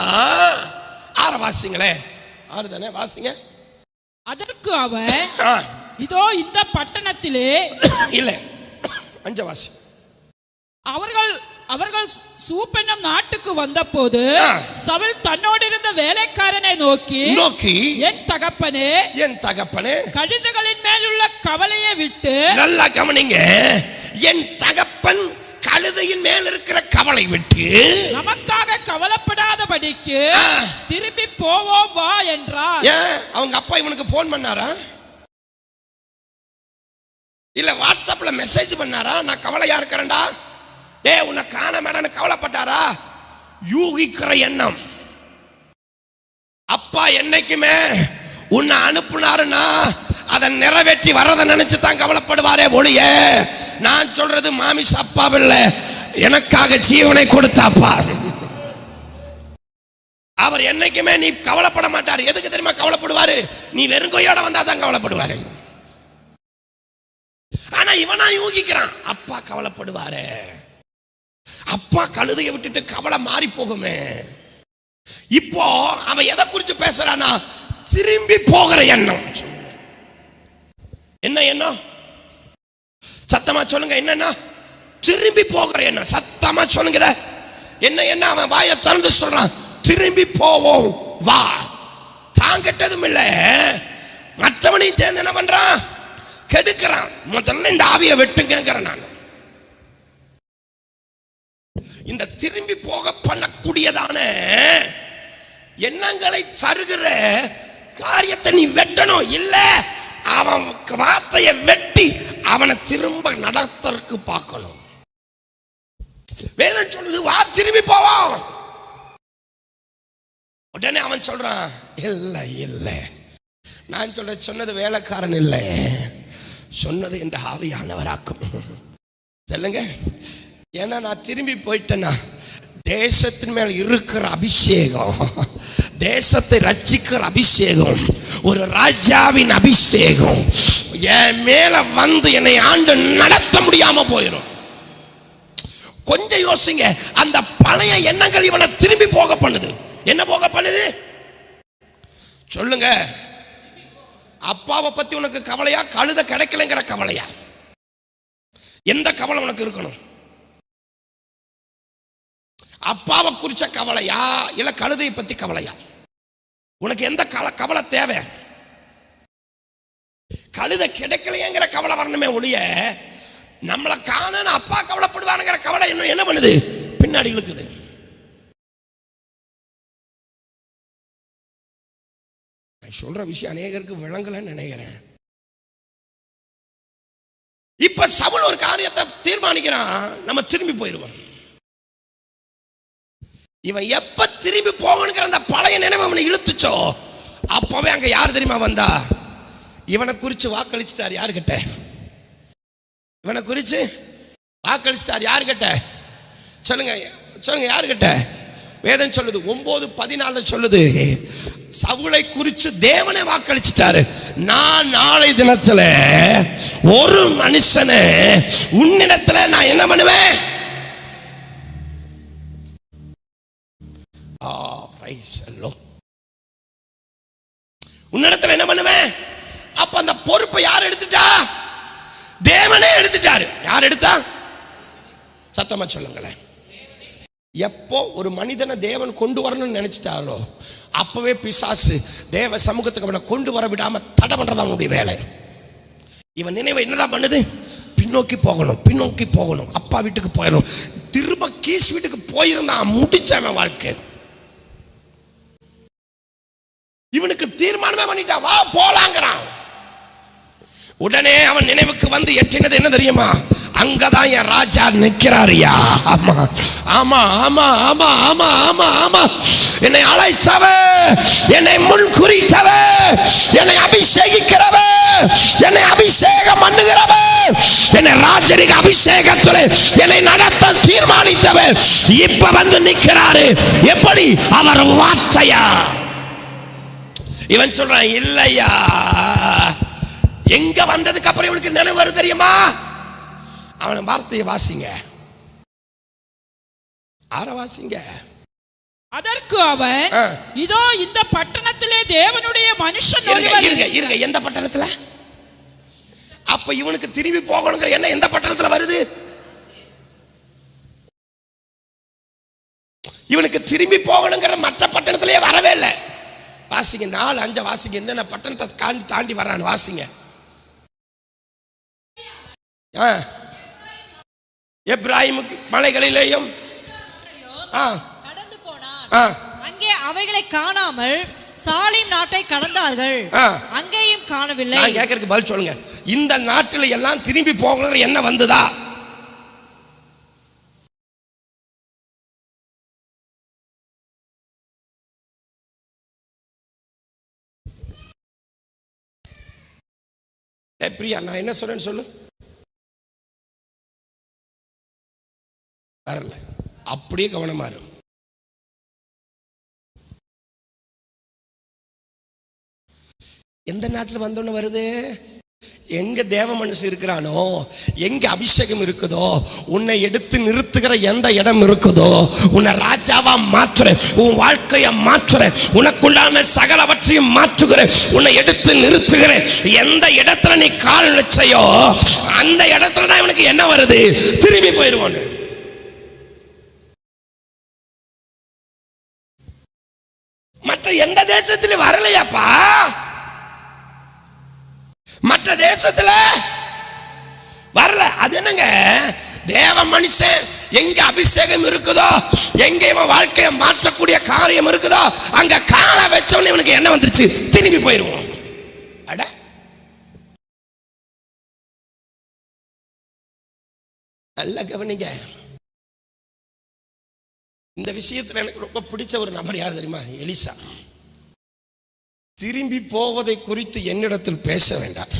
Speaker 1: ஆற வாசிங்களே, ஆறுதானே வாசிங்க.
Speaker 2: அதற்கு அவன், இதோ இந்த பட்டணத்திலே
Speaker 1: இல்ல 5 வாசி.
Speaker 2: அவர்கள் சூப்பென்னும் நாட்டுக்கு வந்தபோது சவுல் தன்னோடு இருந்த வேலைக்காரனை நோக்கி என் தகப்பனே கழுதைகளின் மேல் உள்ள கவலையை விட்டு,
Speaker 1: நல்லா கவனிங்க, என் தகப்பன் கழுதையின் மேல் இருக்கிற கவலை விட்டு
Speaker 2: நமக்காக கவலைப்படாதபடிக்கு திரும்பி போவோம் வா என்றார்.
Speaker 1: அவங்க அப்பா இவனுக்கு போன் பண்ணாரா? இல்ல வாட்ஸ்அப்ல மெசேஜ் பண்ணாரா? நான் கவலையா இருக்கிறேன்டா, டே உன்னை காண மேடன்னு கவலைப்பட்டாரா? யூகிக்கிற எண்ணம். அப்பா என்னைக்குமே உன்னை அனுப்புனாருன்னா அதை நிறைவேற்றி வர்றதை நினைச்சு தான் கவலைப்படுவாரே ஒழிய, நான் சொல்றது மாமிஸ் அப்பாவில்ல, எனக்காக ஜீவனை கொடுத்தாப்பா. அவர் என்னைக்குமே நீ கவலைப்பட மாட்டார். எதுக்கு தெரியுமா கவலைப்படுவாரு? நீ வெறுங்கையோட வந்தா தான் கவலைப்படுவாரு. ஆனா இவனா யூகிக்கிறான், அப்பா கவலைப்படுவாரு, அப்பா கழுதையை விட்டுட்டு கவலை மாறி போகுமே. இப்போ அவன் எதை குறித்து பேசுறானா? திரும்பி போகிற எண்ணம். என்ன எண்ணம்? சத்தமா சொல்லுங்க. என்னன்னா திரும்பி போகிற எண்ணம். சத்தமா சொல்லுங்க. என்ன என்ன? அவன் வாயை திறந்து சொல்றான், திரும்பி போவோம் வா. தான் கெட்டதும் இல்ல, மற்றவனையும் சேர்ந்து என்ன பண்றான்? கெடுக்கிறான். முதல்ல இந்த ஆவியை வெட்டுங்கிறேன் நான். இந்த திரும்பி போக பண்ணக்கூடியதான எண்ணங்களை தருகிற காரியத்தை நீ வெட்டணும். இல்ல அவன் வார்த்தையை வெட்டி அவனை திரும்ப நடத்தற்கு பார்க்கணும். வேதம் சொல்லுது வா திரும்பி போவோம். உடனே அவன் சொல்றான், இல்ல இல்ல, நான் சொன்னது வேலைக்காரன் இல்லை, சொன்னது என்ற ஆவியானவராக்கும். சொல்லுங்க. ஏன்னா நான் திரும்பி போயிட்டேன்னா தேசத்தின் மேல் இருக்கிற அபிஷேகம், தேசத்தை ரட்சிக்கிற அபிஷேகம், ஒரு ராஜாவின் அபிஷேகம் என் மேல வந்து என்னை ஆண்டு நடத்த முடியாம போயிடும். கொஞ்சம் யோசிங்க. அந்த பழைய எண்ணங்கள் இவனை திரும்பி போக பண்ணுது. என்ன போக பண்ணுது? சொல்லுங்க. அப்பாவை பத்தி உனக்கு கவலையா? கழுதை கிடைக்கலங்கிற கவலையா? எந்த கவலை உனக்கு இருக்கணும்? அப்பாவை குறிச்ச கவலையா இல்ல கழுதையை பத்தி கவலையா? உனக்கு எந்த கவலை தேவை? கழுதை கிடைக்கலையேங்கிற கவலை வரணுமே ஒழிய, நம்மளை காண அப்பா கவலைப்படுவாருங்கிற கவலை இன்னும் என்ன பண்ணுது? பின்னாடி இழுக்குது. சொல்ற விஷயம் அநேகருக்கு விளங்கலன்னு நினைக்கிறேன். இப்ப சவுல் ஒரு காரியத்தை தீர்மானிக்கிறான், நம்ம திரும்பி போயிடுவோம். இவன் எப்ப திரும்பி போகணுங்கிற அந்த பழைய நினைவு அவனை இழுத்துச்சோ, அப்பவே அங்க யார் தெரியுமா வந்தா? இவனை குறிச்சு வாக்களிச்சிட்டார். யாருக்கிட்ட? இவனை குறிச்சு வாக்களிச்சிட்டார். யாருக்கிட்ட? சொல்லுங்க சொல்லுங்க, யாருக்கிட்ட? வேதம் சொல்லுது 9:14 சொல்லுது, சவுலை குறிச்சு தேவனே வாக்களிச்சிட்டாரு. நான் நாளை தினத்துல ஒரு மனுஷனை உன்னிடத்துல நான் என்ன பண்ணுவேன்? உன்னிடத்துல என்ன பண்ணுவேன்? அப்ப அந்த பொறுப்பை யார் எடுத்துட்டா? தேவனே எடுத்துட்டாரு. யார் எடுத்தா? சத்தமா சொல்லுங்களேன். எப்போ ஒரு மனிதனை தேவன் கொண்டு வரணும்னு நினைச்சிட்டாரோ அப்பவே பிசாசு தேவ சமூகத்துக்கு அவனை கொண்டு வர விடாம தடை பண்றது அவனுடைய வேலை. இவன் நினைவை என்னதான் பண்ணுது? பின்னோக்கி போகணும், பின்னோக்கி போகணும், அப்பா வீட்டுக்கு போயிடணும், திரும்ப கீஸ் வீட்டுக்கு போயிருந்தான், முடிச்சவன் வாழ்க்கை. இவனுக்கு தீர்மானமே பண்ணிட்டான், வா போலாங்கிறான். உடனே அவன் நினைவுக்கு வந்து எட்டினது என்ன தெரியுமா? அங்கதான் என் ராஜா நிற்கிறாரியா. ஆமா ஆமா ஆமா ஆமா ஆமா ஆமா ஆமா, என்னை அழைச்சவ, என்னை முன் குறித்தவ, என்னை அபிஷேகிக்கிறவ, என்னை அபிஷேகம் பண்ணுகிறவ, என்னை ராஜரிக அபிஷேகத்தில் என்னை நடத்த தீர்மானித்தவ இப்ப வந்து நிற்கிறாரு. எப்படி? அவர் வார்த்தையா. இவன் சொல்றான், இல்லையா. எங்க வந்ததுக்கு அப்புறம் இவனுக்கு நினைவு வருது தெரியுமா? அவன வார்த்தையை வாசிங்க, வாசிங்க.
Speaker 2: அதற்கு அவன், இதோ இந்த பட்டணத்திலே தேவனுடைய மனுஷன்
Speaker 1: இருங்க. எந்த பட்டணத்துல? அப்ப இவனுக்கு திரும்பி போகணுங்கிற என்ன எந்த பட்டணத்துல வருது? இவனுக்கு திரும்பி போகணுங்கிற மற்ற பட்டணத்திலேயே வரவே இல்லை. வாசிங்க, 4-5 வாசிங்க. என்னென்ன பட்டணத்தை தாண்டி வர்றான்னு வாசிங்க. எப்ராயிமுக்கு மலைகளிலேயும்
Speaker 3: நடந்து போனான். அங்கே அவைகளை காணாமல் சாலிம் நாட்டை கடந்தார்கள், அங்கேயும் காணவில்லை.
Speaker 1: நான் கேட்கறதுக்கு பதில் சொல்லுங்க. இந்த நாட்டில் எல்லாம் திரும்பி போகணுங்கிற என்ன வந்ததா? பிரியா, நான் என்ன சொல்றேன்னு சொல்லு. வரல, அப்படியே கவனமா இரு. எந்த நாட்டில் வந்தோன்னு வருது? எங்க தேவ மனுஷன் இருக்கிறானோ, எங்க அபிஷேகம் இருக்குதோ, உன்னை எடுத்து நிறுத்துகிற எந்த இடம் இருக்குதோ, உன்னை ராஜாவா மாற்றுற, உன் வாழ்க்கையை மாற்றுற, உனக்குள்ளான சகலவற்றையும் மாற்றுகிற, உன்னை எடுத்து நிறுத்துகிற எந்த இடத்துல நீ கால் வச்சையோ அந்த இடத்துல தான் இவனுக்கு என்ன வருது? திரும்பி போயிடுவான். மற்ற எந்த தேசத்திலும் வரலையாப்பா. மற்ற தேசத்துல வரல. அது என்னங்க? தேவ மனுஷன் எங்க அபிஷேகம் இருக்குதோ, எங்க இவன் வாழ்க்கையை மாற்றக்கூடிய காரியம் இருக்குதோ, அங்க கால வச்சவன் இவனுக்கு என்ன வந்துருச்சு? திரும்பி போயிருவோம். அட, நல்ல கவனிங்க. இந்த விஷயத்துல எனக்கு ரொம்ப பிடிச்ச ஒரு நபர் யார் தெரியுமா? எலிசா. திரும்பி போவதை குறித்து என்னிடத்தில் பேச வேண்டாம்.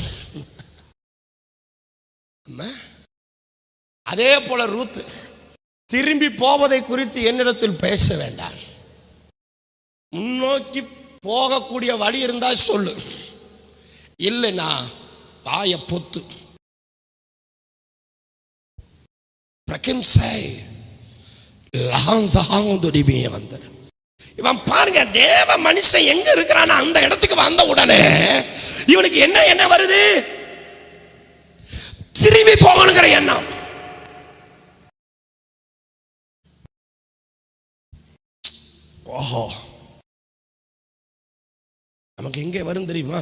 Speaker 1: அதே போல ரூத், திரும்பி போவதை குறித்து என்னிடத்தில் பேச வேண்டாம். முன்னோக்கி போகக்கூடிய வழி இருந்தா சொல்லு, இல்லைனா வாய பொத்து. இவன் பாருங்க, தேவ மனுஷன் எங்க இருக்கிறான் அந்த இடத்துக்கு வந்த உடனே இவனுக்கு என்ன வருது? திரும்பி போகணுங்கிற எண்ணம். ஓஹோ, நமக்கு எங்க வரும் தெரியுமா?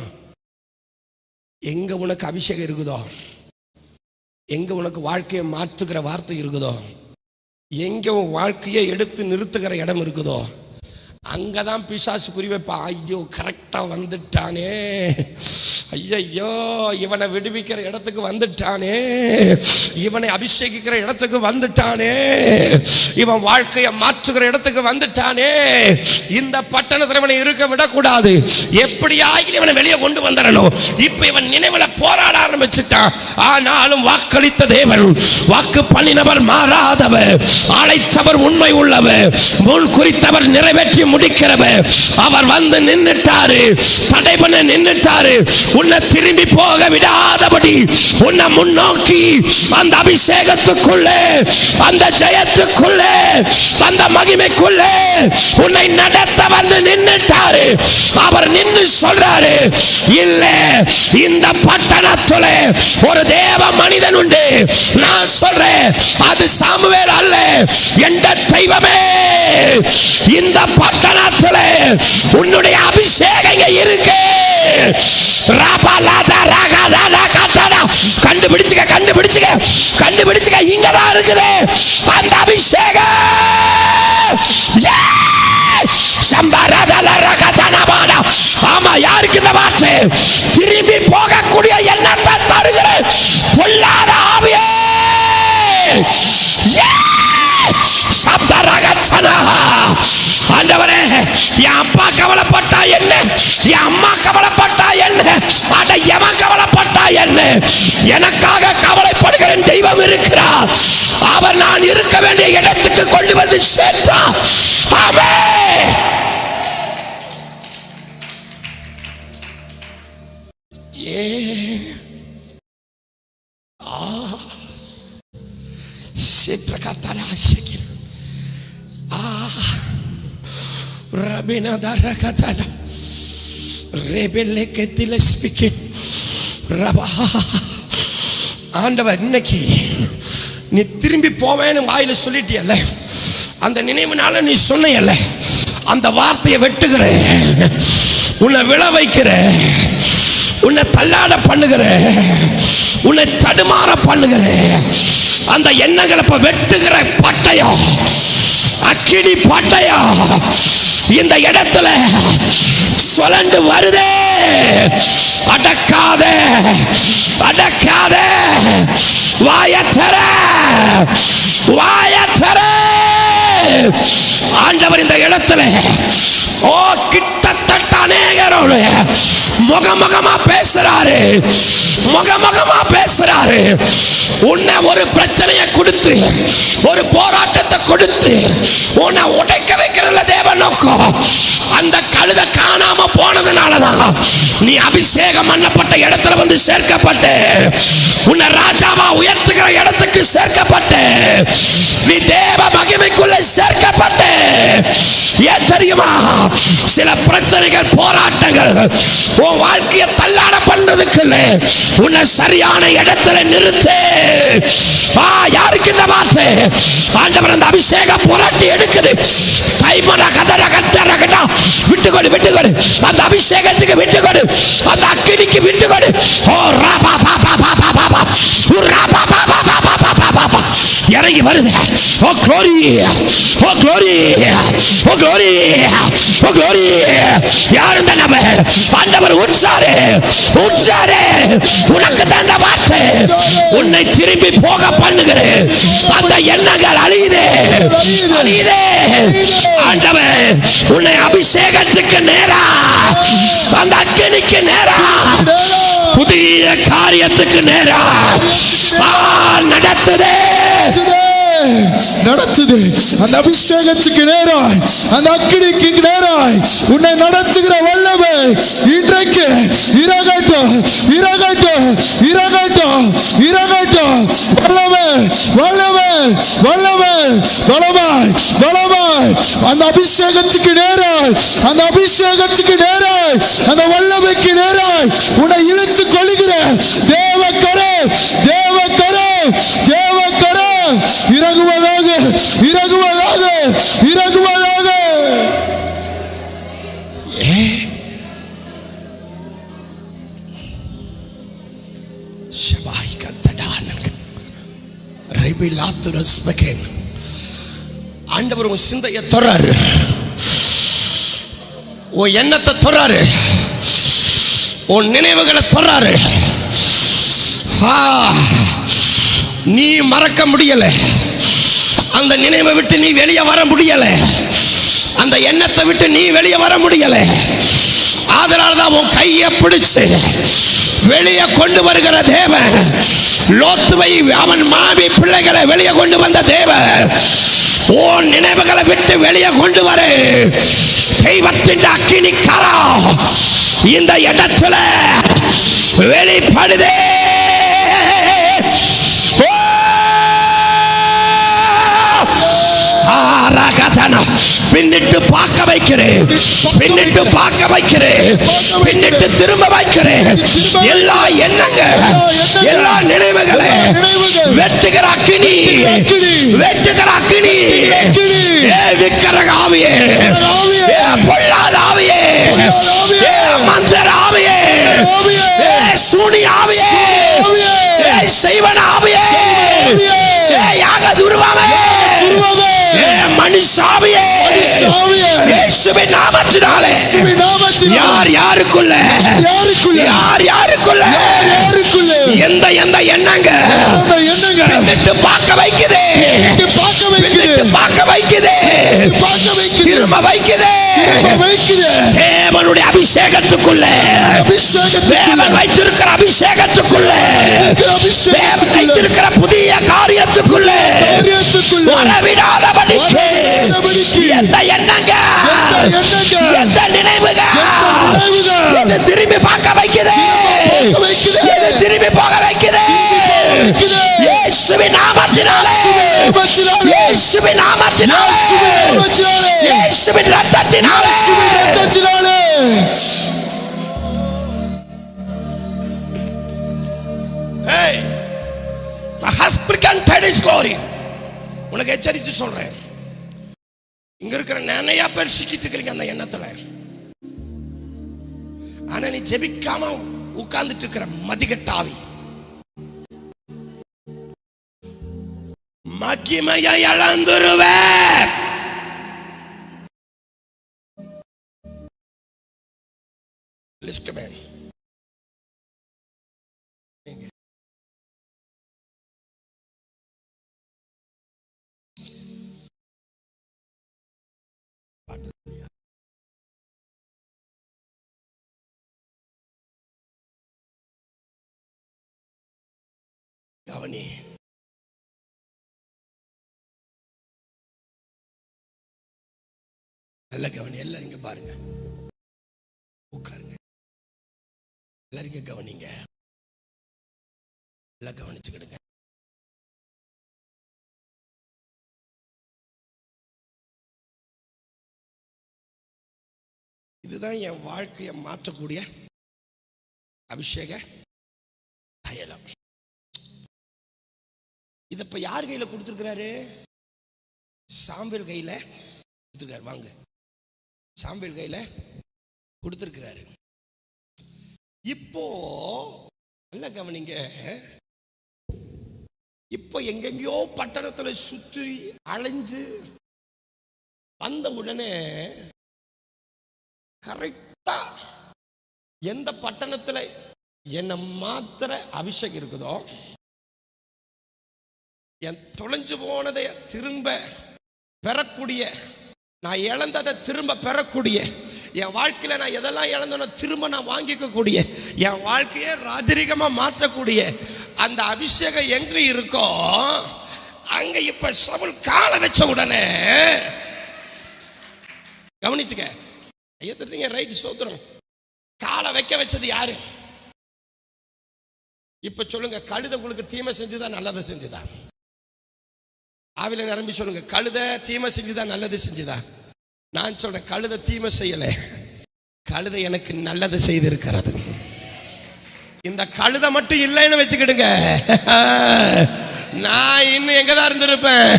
Speaker 1: எங்க உனக்கு அபிஷேகம் இருக்குதோ, எங்க உனக்கு வாழ்க்கையை மாற்றுகிற வார்த்தை இருக்குதோ, எங்க உன் வாழ்க்கையை எடுத்து நிறுத்துகிற இடம் இருக்குதோ, அங்கதான் பிசாசு குறிவைப்பான். ஐயோ, கரெக்டா வந்துட்டானே, ஐயோ இவனை விடுவிக்கிற இடத்துக்கு வந்துட்டானே, இவனை அபிஷேகிக்கிற இடத்துக்கு வந்துட்டானே, இவன் வாழ்க்கையை மாற்றுகிற இடத்துக்கு வந்துட்டானே, இந்த பட்டணத்தில் இவனை இருக்க விடக்கூடாது, எப்படியாகி இவனை வெளியே கொண்டு வந்துடணும். இப்ப இவன் நினைவுல போராட ஆரம்பிச்சுட்டான். ஆனாலும் வாக்களித்த தேவன், வாக்கு பண்ணினவர் மாறாதவர், அழைத்தவர் உண்மை உள்ளவர், முன் குறித்தவர் நிறைவேற்றி முடிக்கிறவர். அவர் வந்து நின்னுட்டாரு, தடை பண்ண நின்னுட்டாரு. உன்னை திரும்பி போக விடாதபடி உன்னை முன்னோக்கி அந்த அபிஷேகத்துக்குள்ளே, அந்த ஜெயத்துக்குள்ளே, அந்த மகிமைக்குள்ளே உன்னை நடத்த வந்து நின்னுட்டாரு. அவர் நின்னு சொல்றாரு, இல்ல இந்த பட்டணத்துல ஒரு தேவ மனிதன் உண்டு. நான் சொல்றேன், அது சாமுவேல் அல்ல, என்ற தெய்வமே. இந்த பட்டணத்துல உன்னுடைய அபிஷேகம் இருக்கு. கண்டுபிடிச்சுக்க, இங்கதான் இருக்குது அந்த அபிஷேகம். வெட்டக்கூடிய எண்ணத்தை தருகிற பொல்லாத ஆவியே, ஆண்டவரே, என் அப்பா கவலைப்பட்டா என்ன, என் அம்மா கவலைப்பட்டா என்ன, அட எவன் கவலைப்பட்டா என்ன, எனக்காக கவலைப்படுகிற தெய்வம் இருக்கிறார். அவர் நான் இருக்க வேண்டிய இடத்துக்கு கொண்டு வந்து சேர்த்தார். ஆமென். ஆண்டவர், இன்னைக்கு நீ திரும்பி போவேன்னு வாயில சொல்லிட்டியல்ல, அந்த நினைவுனால நீ சொன்னையல்ல, அந்த வார்த்தையை வெட்டுகிற, உன்னை விழ வைக்கிற, உன்னை தள்ளாட பண்ணுகிற, உன்னை தடுமாற பண்ணுகிற அந்த எண்ணங்களை இப்ப வெட்டுகிற பட்டயம், அக்கினி பட்டயம் இந்த இடத்துல சுழண்டு வருதே. அடக்காத, அடக்காத, வாயத்தர, வாயத்தர. ஆண்டவர் இந்த இடத்துல கிட்டத்தட்ட அநேகரோடு முகமுகமா பேசுறாரு, முகமுகமா பேசுறாரு. உன்னை ஒரு பிரச்சனையை கொடுத்து, ஒரு போராட்டத்தை கொடுத்து உன்னை உடைக்க வைக்கிறதுல தேவ நோக்கம். அந்த கழுதை காணாம போனதுனாலதான் நீ அபிஷேகம் பண்ணப்பட்ட இடத்துல வந்து சேர்க்கப்பட்ட, உன்னை ராஜாவா உயர்த்துகிற இடத்துக்கு சேர்க்கப்பட்ட, நீ தேவ மகிமைக்குள்ள சேர்க்கப்பட்ட. ஏன் தெரியுமா? சில பிரச்சனைகள், போராட்டங்கள் உன் வாழ்க்கையை தள்ளாட பண்றதுக்கு இல்ல, உன்னை சரியான இடத்துல நிறுத்து. யாருக்கு இந்த வார்த்தை? ஆண்டவர் அந்த அபிஷேகம் புரட்டி எடுக்குது. கைமர கதற கத்தற கட்டா விட்டுக்கொடு, விட்டுக்கொடு, அந்த அபிஷேகத்துக்கு விட்டுக்கொடு, அந்த அக்கினிக்கு விட்டுக்கொடு. ஓ ராபா பாபா பாபா பாபா, ராபா பாபா பாபா பாபா பாபா இறங்கி வருது. ஓ க்ளோரி, ஓ க்ளோரி, ஓ க்ளோரி, ஓ க்ளோரி. யார் இந்த நபர்? ஆண்டவர் உற்சாரே, உற்சாரே, உனக்கு தந்த வார்த்தை உன்னை திரும்பி போக பண்ணுகிறேன். அந்த எண்ணங்கள் அழியுதே, அழியுதே. ஆண்டவர் உன்னை அபிஷேகத்துக்கு நேரா, அந்த அக்கினிக்கு நேரா, புதிய காரியத்துக்கு நேரா நடத்துதே,
Speaker 4: நடத்துது. அந்த அபிஷேகத்துக்கு நேராய், அந்த அக்கினிக்கு நேராய் உன்னை நடத்துகிற வல்லமை இன்றைக்கு இறங்கட்டும், இறங்கட்டும், இறங்கட்டும், இறங்கட்டும். வல்லமை, வல்லமை, வல்லமை, பலமாய், பலமாய் அந்த அபிஷேகத்துக்கு நேராய், அந்த அபிஷேகத்துக்கு நேராய், அந்த வல்லமைக்கு நேராய் உன்னை இழுத்து கொள்ளுகிற தேவக்கரே, தேவக்கரே, தேவக்கரே இறங்குவதாக, இறங்குவதாக, இறங்குவதாக.
Speaker 1: ஆண்டவர் உன் சிந்தையை தொறாரு, உன் எண்ணத்தை தொறாரு, உன் நினைவுகளை தொறாரு. நீ மறக்க முடியல, அந்த நினைவை விட்டு நீ வெளியே வர முடியல, அந்த எண்ணத்தை விட்டு நீ வெளியே வர முடியல. அதனால்தான் உன் கையை பிடிச்சு வெளியே கொண்டு வருகிற தேவன், லோத்துவை அவன் மாவி பிள்ளைகளை வெளியே கொண்டு வந்த தேவன், உன் நினைவுகளை விட்டு வெளியே கொண்டு வர தெய்வத்தின் அக்கினி கரம் இந்த இடத்துல வெளிப்படுதே. பின்னிட்டு பார்க்க வைக்கிறேன், பின்னிட்டு பார்க்க வைக்கிறேன், பின்னிட்டு திரும்ப வைக்கிறேன். எல்லா எண்ணங்கள், எல்லா நினைவுகளை வெட்டுகிற அக்கினி, வெட்டுகிற அக்கினி. விக்கிரக ஆவியே, பொல்லாத ஆவியே, மந்திர ஆவியே, சூனி ஆவியே, செய்வன ஆவியே, யாக துருவாமே, மனுஷாவியே, இயேசுவின் நாமத்தில் நாமத்தினாலே யார் யாருக்குள்ள எந்த எந்த எண்ணங்க பின்னிட்டு பார்க்க வைக்குதே, பார்க்க வைக்குதே, திரும்ப வைக்குதே. தேவனுடைய அபிஷேகத்துக்குள்ள, தேவன் வைத்திருக்கிற அபிஷேகத்துக்குள்ள, தேவன் வைத்திருக்கிற புதிய காரியத்துக்குள்ள வரவிடாதபடிக்கு எந்த எண்ணங்க, எந்த நினைவுக எது திரும்பி பார்க்க வைக்குதே, எது திரும்பி போக வைக்குதே. இயேசுவின் நாமத்தினாலே, இயேசுவின் நாமத்தினாலே, இயேசுவின் இரத்தத்தினாலே. உனக்கு எச்சரித்து சொல்றேன், இங்க இருக்கிற நிறைய பேர் சிக்கிட்டு இருக்கிறீங்க அந்த எண்ணத்துல. ஆனா நீ ஜெபிக்காம உட்கார்ந்துட்டு இருக்கிற மதிகட்டாவி மகிமையை இழந்துருவ. கவனி, நல்ல கவனி. எல்லாரும் இங்க பாருங்க, உட்காருங்க. எல்லாரும் இங்க கவனிங்க, எல்லாம் கவனிச்சுக்கிடுங்க. இதுதான் என் வாழ்க்கையை மாற்றக்கூடிய அபிஷேக தைலம். இத இப்ப யார் கையில கொடுத்திருக்கிறாரு? சாம்பேல் கையில கொடுத்திருக்காரு. வாங்க, சாம்பேல் கையில கொடுத்திருக்கிறாரு. இப்போ நல்ல கவனிங்க. இப்போ எங்கெங்கயோ பட்டணத்துல சுத்தி அலைஞ்சு வந்த உடனே கரெக்டா எந்த பட்டணத்துல என்ன மாத்திர அபிஷேகம் இருக்குதோ, என் தொலைஞ்சு போனதை திரும்ப பெறக்கூடிய, நான் இழந்ததை திரும்ப பெறக்கூடிய, என் வாழ்க்கையில நான் எதெல்லாம் இழந்தனோ திரும்ப நான் வாங்கிக்கக்கூடிய, என் வாழ்க்கையே ராஜரீகமா மாற்றக்கூடிய அந்த அபிஷேகம் எங்க இருக்கோ அங்க இப்ப சவுல் காலை வச்ச உடனே, கவனிச்சுக்க ஐயா, தட்டுறீங்க, ரைட், சோத்திரம். காலை வைக்க வச்சது யாரு? இப்ப சொல்லுங்க, கழுதை உங்களுக்கு தீமை செஞ்சுதான் நல்லதை செஞ்சுதா? ஆவில நிரம்பி சொல்லுங்க, கழுதை தீமை செஞ்சுதா நல்லது செஞ்சுதா? நான் சொல்றேன், கழுதை தீமை செய்யல, கழுதை எனக்கு நல்லது செய்திருக்கிறது. இந்த கழுதை மட்டும் இல்லைன்னு வச்சுக்கிடுங்க, நான் இன்னும் எங்கதான் இருந்திருப்பேன்,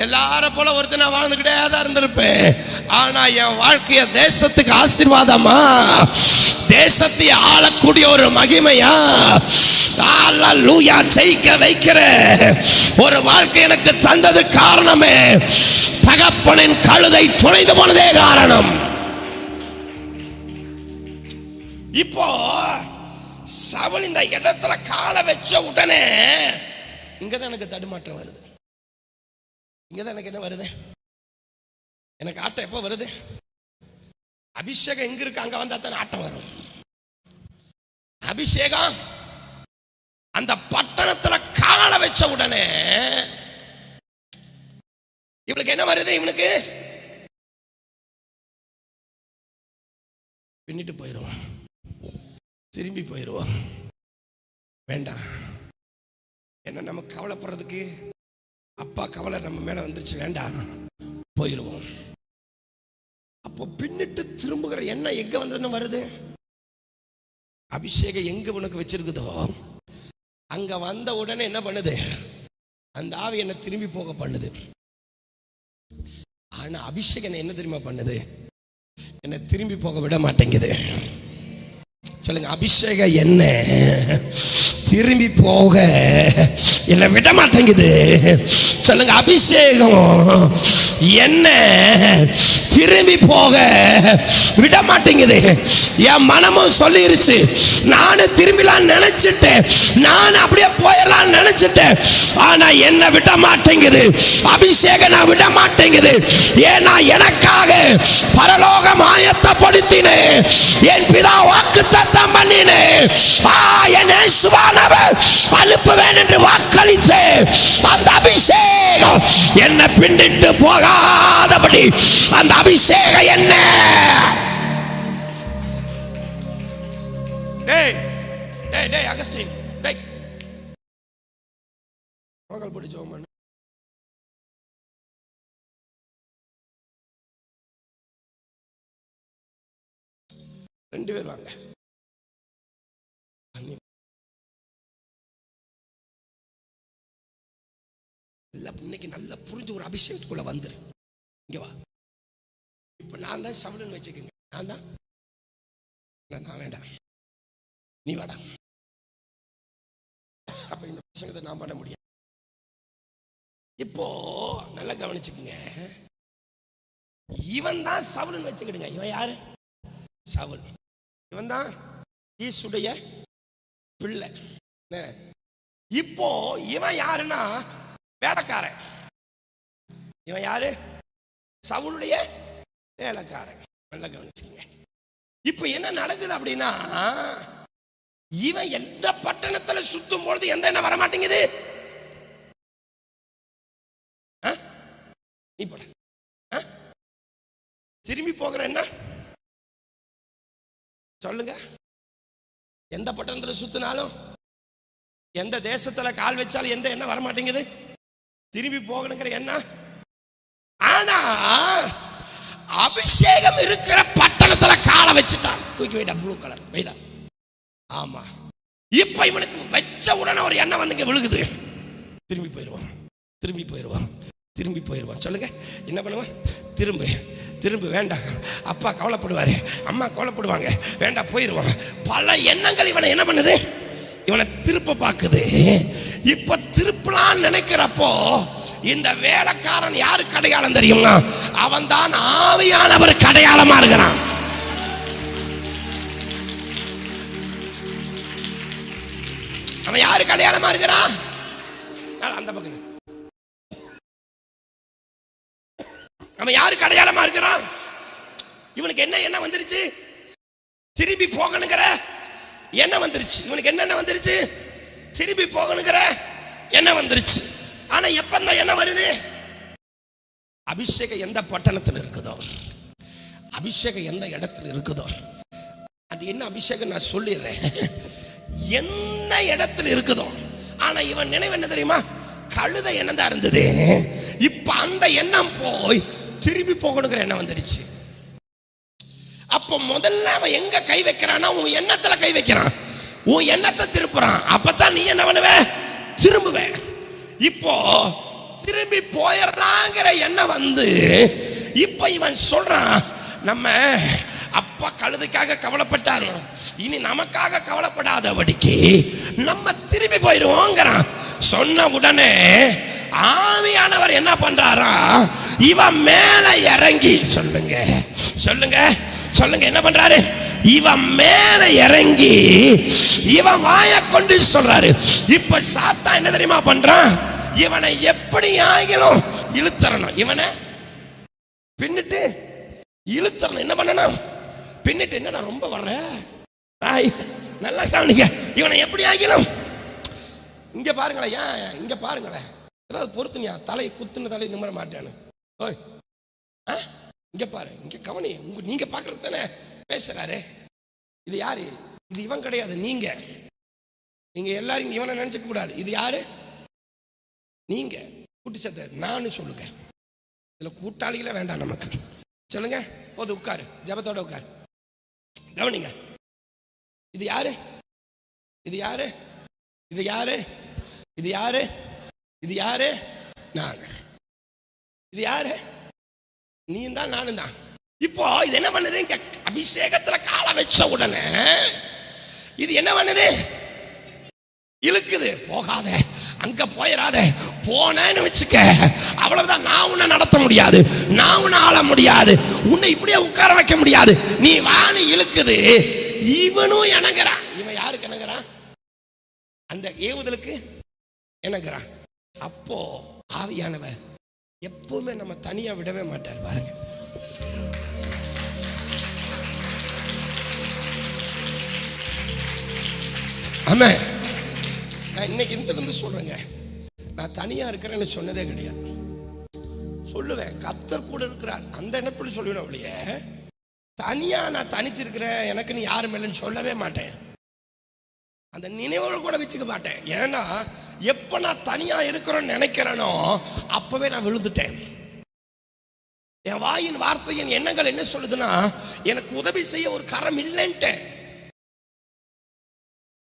Speaker 1: எல்லார போல ஒருத்தர் நான் வாழ்ந்துகிட்டே தான் இருந்திருப்பேன். ஆனா என் வாழ்க்கைய தேசத்துக்கு ஆசீர்வாதமா, தேசத்தை ஆளக்கூடிய ஒரு மகிமையா, அல்லேலூயா, ஜெயிக்க வைக்கிற ஒரு வாழ்க்கை எனக்கு தந்தது காரணமே தகப்பனின் கழுதை துணைந்து போனதே காரணம். இப்போ சவுல் இந்த இடத்துல காலை வச்ச உடனே இங்கதான் எனக்கு தடுமாற்றம் வருது. இங்கதான் எனக்கு என்ன வருது? எனக்கு ஆட்டம் எப்போ வருது? அபிஷேகம் எங்க இருக்கு அங்க வந்தா தான் ஆட்டம் வரும். அபிஷேகம் அந்த பட்டணத்துல காலை வச்ச உடனே இவனுக்கு என்ன வருது? இவனுக்கு பின்னிட்டு போயிடுவான், திரும்பி போயிடுவான். வேண்டாம், என்ன நம்ம கவலைப்படுறதுக்கு அப்பா கவலை நம்ம மேல வந்துருச்சு, வேண்டாம், போயிடுவோம். அப்போ பின்னிட்டு திரும்புகிற எண்ணம் எங்க வந்ததுன்னு வருது? அபிஷேகம் எங்க உனக்கு வச்சிருக்குதோ அங்க வந்த உடனே என்ன பண்ணுது? அந்த ஆவி என்ன திரும்பி போக பண்ணுது. ஆனா அபிஷேகம் என்ன தெரியுமா பண்ணுது? என்ன திரும்பி போக விட மாட்டேங்குது. சொல்லுங்க, அபிஷேகம் என்ன திரும்பி போக என்ன விட மாட்டேங்குது. சொல்லுங்க, அபிஷேகம் என்ன திரும்பி போக விட மாட்டேங்குது. என் மனமும் சொல்லிருச்சு, நானும் திரும்பிலாம் நினைச்சிட்டேன், நான் அப்படியே போயிடலாம் நினைச்சிட்டேன். ஆனா என்ன விட மாட்டேங்குது, அபிஷேகம் நான் விட மாட்டேங்குது. ஏன்னா எனக்காக பரலோகம் ஆயத்தப்படுத்தினேன், என் பிதா வாக்குத்தத்தம் பண்ணினேன். என் இயேசுவானவர் அனுப்புவேன் என்று வாக்களித்து அந்த அபிஷேகம் என்ன பின்னிட்டு போகாதபடி அந்த அபிஷேகம் என்ன அகஸ்டின் போட்டு ஜோமன் ரெண்டு பேர் வாங்க. இன்னைக்கு நல்லா புரிஞ்சு ஒரு அபிஷேகத்துக்குள்ள வந்துரு. இங்க வா. இப்ப நான் தான் சவுலன் வச்சுக்கோங்க, நான் தான். நான் வேண்டாம், நீ வாடா. அப்ப இந்த பிரசங்கத்தை நான் பண்ண முடியாது. இப்போ நல்லா கவனிச்சுக்குங்க, இவன் தான் சவுலன் வச்சுக்கிடுங்க. இவன் யாரு? சவுல். இவன் தான் ஈசுடைய பிள்ளை. இப்போ இவன் யாருன்னா வேலைக்காரன். இவன் யாரு? சவுலுடைய வேலைக்காரன். நல்லா கவனிச்சுங்க. இப்ப என்ன நடக்குது அப்படின்னா, இவன் எந்த பட்டணத்துல சுத்தும் பொழுது எந்த என்ன வர மாட்டேங்குது. நீ போட திரும்பி போகிற என்ன சொல்லுங்க. எந்த பட்டணத்துல சுத்தினாலும், எந்த தேசத்துல கால் வச்சாலும் எந்த என்ன வர மாட்டேங்குது, திரும்பி போகணுங்கிற என்ன. ஆனா அபிஷேகம் இருக்கிற பட்டணத்துல காலை வச்சுட்டான். தூக்கி வைடா, ப்ளூ கலர் வைடா. ஆமா, இப்ப இவனுக்கு வச்ச உடனே ஒரு எண்ணம் வந்து இங்க விழுகுது. திரும்பி போயிடுவான், திரும்பி போயிடுவான், திரும்பி போயிடுவான். சொல்லுங்க, என்ன பண்ணுவான்? திரும்ப வேண்டாம், அப்பா கவலைப்படுவாரு, அம்மா கவலைப்படுவாங்க, வேண்டாம் போயிடுவான். பல எண்ணங்கள் இவனை என்ன பண்ணுது, இவனை திருப்ப பார்க்குது. இப்ப திருப்பலாம் நினைக்கிறப்போ இந்த வேலைக்காரன் யாருக்கு அடையாளம் தெரியுமா? அவன் தான் ஆவியானவருக்கு அடையாளமா இருக்கிறான். அவன் யாருக்கு அடையாளமா இருக்கிறான்? அந்த பக்கம் அவன் யாருக்கு அடையாளமா இருக்கிறான்? இவனுக்கு என்ன வந்துருச்சு? திரும்பி போகணுங்கிற என்ன வந்துருச்சு. இவனுக்கு என்ன வந்துருச்சு? திரும்பி போகணுங்கிற என்ன வந்துருச்சு. ஆனா எப்ப இந்த என்ன வருது? அபிஷேகம் எந்த பட்டணத்தில் இருக்குதோ, அபிஷேகம் எந்த இடத்துல இருக்குதோ, அது என்ன அபிஷேகம் நான் சொல்லிடுறேன். எந்த இடத்துல இருக்குதோ. ஆனா இவன் நினைவு என்ன தெரியுமா? கழுதை என்னதான் இருந்தது, இப்ப அந்த எண்ணம் போய் திரும்பி போகணுங்கிற எண்ணம் வந்துருச்சு. அப்ப முதல்ல அவன் எங்க கை வைக்கிறான்னா, உன் எண்ணத்துல கை வைக்கிறான், உன் எண்ணத்தை திருப்புறான். அப்பதான் நீ என்ன பண்ணுவ? திரும்புவ. இப்போ திரும்பி போயிடலாங்கிற எண்ணம் வந்து இப்ப இவன் சொல்றான், நம்ம அப்பா கழுதைக்காக கவலைப்பட்டாரு, இனி நமக்காக கவலைப்படாதபடிக்கு நம்ம திரும்பி போயிடுவோங்கிறான். சொன்ன உடனே ஆவியானவர் என்ன பண்றாரா, இவன் மேல இறங்கி சொல்லுங்க சொல்லுங்க சொல்லுங்க என்ன பண்றாரு? இவன் மேல இறங்கி இவன் வாய கொண்டு சொல்றாரு. இப்ப சாத்தா என்ன தெரியுமா பண்றான்? இவனை எப்படி ஆகிலும் இழுத்தரணும், இவனை பின்னிட்டு இழுத்தரணும். என்ன பண்ணணும்? பின்னிட்டு. என்ன ரொம்ப வர்ற நல்லா கவனிங்க, இவனை எப்படி ஆகிலும். இங்க பாருங்களேன், ஏன் இங்க பாருங்களேன், ஏதாவது பொறுத்துனியா? தலை குத்துன தலை நிமிர மாட்டேன்னு. ஓய் இங்க பாரு, இங்க கவனி. நீங்க பாக்குறது தானே பேசுறாரு. இது யாரு? இது இவன் கிடையாது. நீங்க எல்லாரும் இவனை நினைச்சுக்க கூடாது. இது யாரு? நீங்க கூட்டி சத்த நானு சொல்லுங்க. இதுல கூட்டாளிகளே வேண்டாம் நமக்கு. சொல்லுங்க. போது உட்காரு, ஜபத்தோட உட்காரு. கவனிங்க. இது யாரு? இது யாரு? இது யாரு? இது யாரு? இது யாரு? நான். இது யாரு? நீ தான் நானும் தான். இப்போ இது என்ன பண்ணுது? இங்க அபிஷேகத்துல காலை வச்ச உடனே இது என்ன பண்ணுது? இழுக்குது. போகாத, அங்க போயிடாத, போனேன்னு வச்சுக்க, அவ்வளவுதான். நான் உன்னை நடத்த முடியாது, நான் உன்னை ஆள முடியாது, உன்னை இப்படியே உட்கார வைக்க முடியாது, நீ வாணி இழுக்குது. இவனும் இணங்குறான். இவன் யாருக்கு இணங்குறான்? அந்த ஏவுதலுக்கு இணங்குறான். அப்போ ஆவியானவர் எப்பவுமே நம்ம தனியா விடவே மாட்டார். பாருங்க, ஆமா. நான் இன்னைக்கு இருந்து சொல்றேங்க, நான் தனியா இருக்கிறேன்னு சொன்னதே கிடையாது. சொல்லுவேன், கர்த்தர் கூட இருக்கிறார் அந்த எண்ணப்படி சொல்லுவேன். அவளைய தனியா நான் தனிச்சிருக்கிறேன், எனக்கு நீ யாரும் இல்லைன்னு சொல்லவே மாட்டேன். அந்த நினைவுகள் கூட வச்சுக்க மாட்டேன். ஏன்னா எப்ப நான் தனியா இருக்கிறேன்னு நினைக்கிறேனோ அப்பவே நான் விழுந்துட்டேன். என் வாயின் வார்த்தையின் எண்ணங்கள் என்ன சொல்லுதுன்னா, எனக்கு உதவி செய்ய ஒரு கரம் இல்லைன்ட்டு.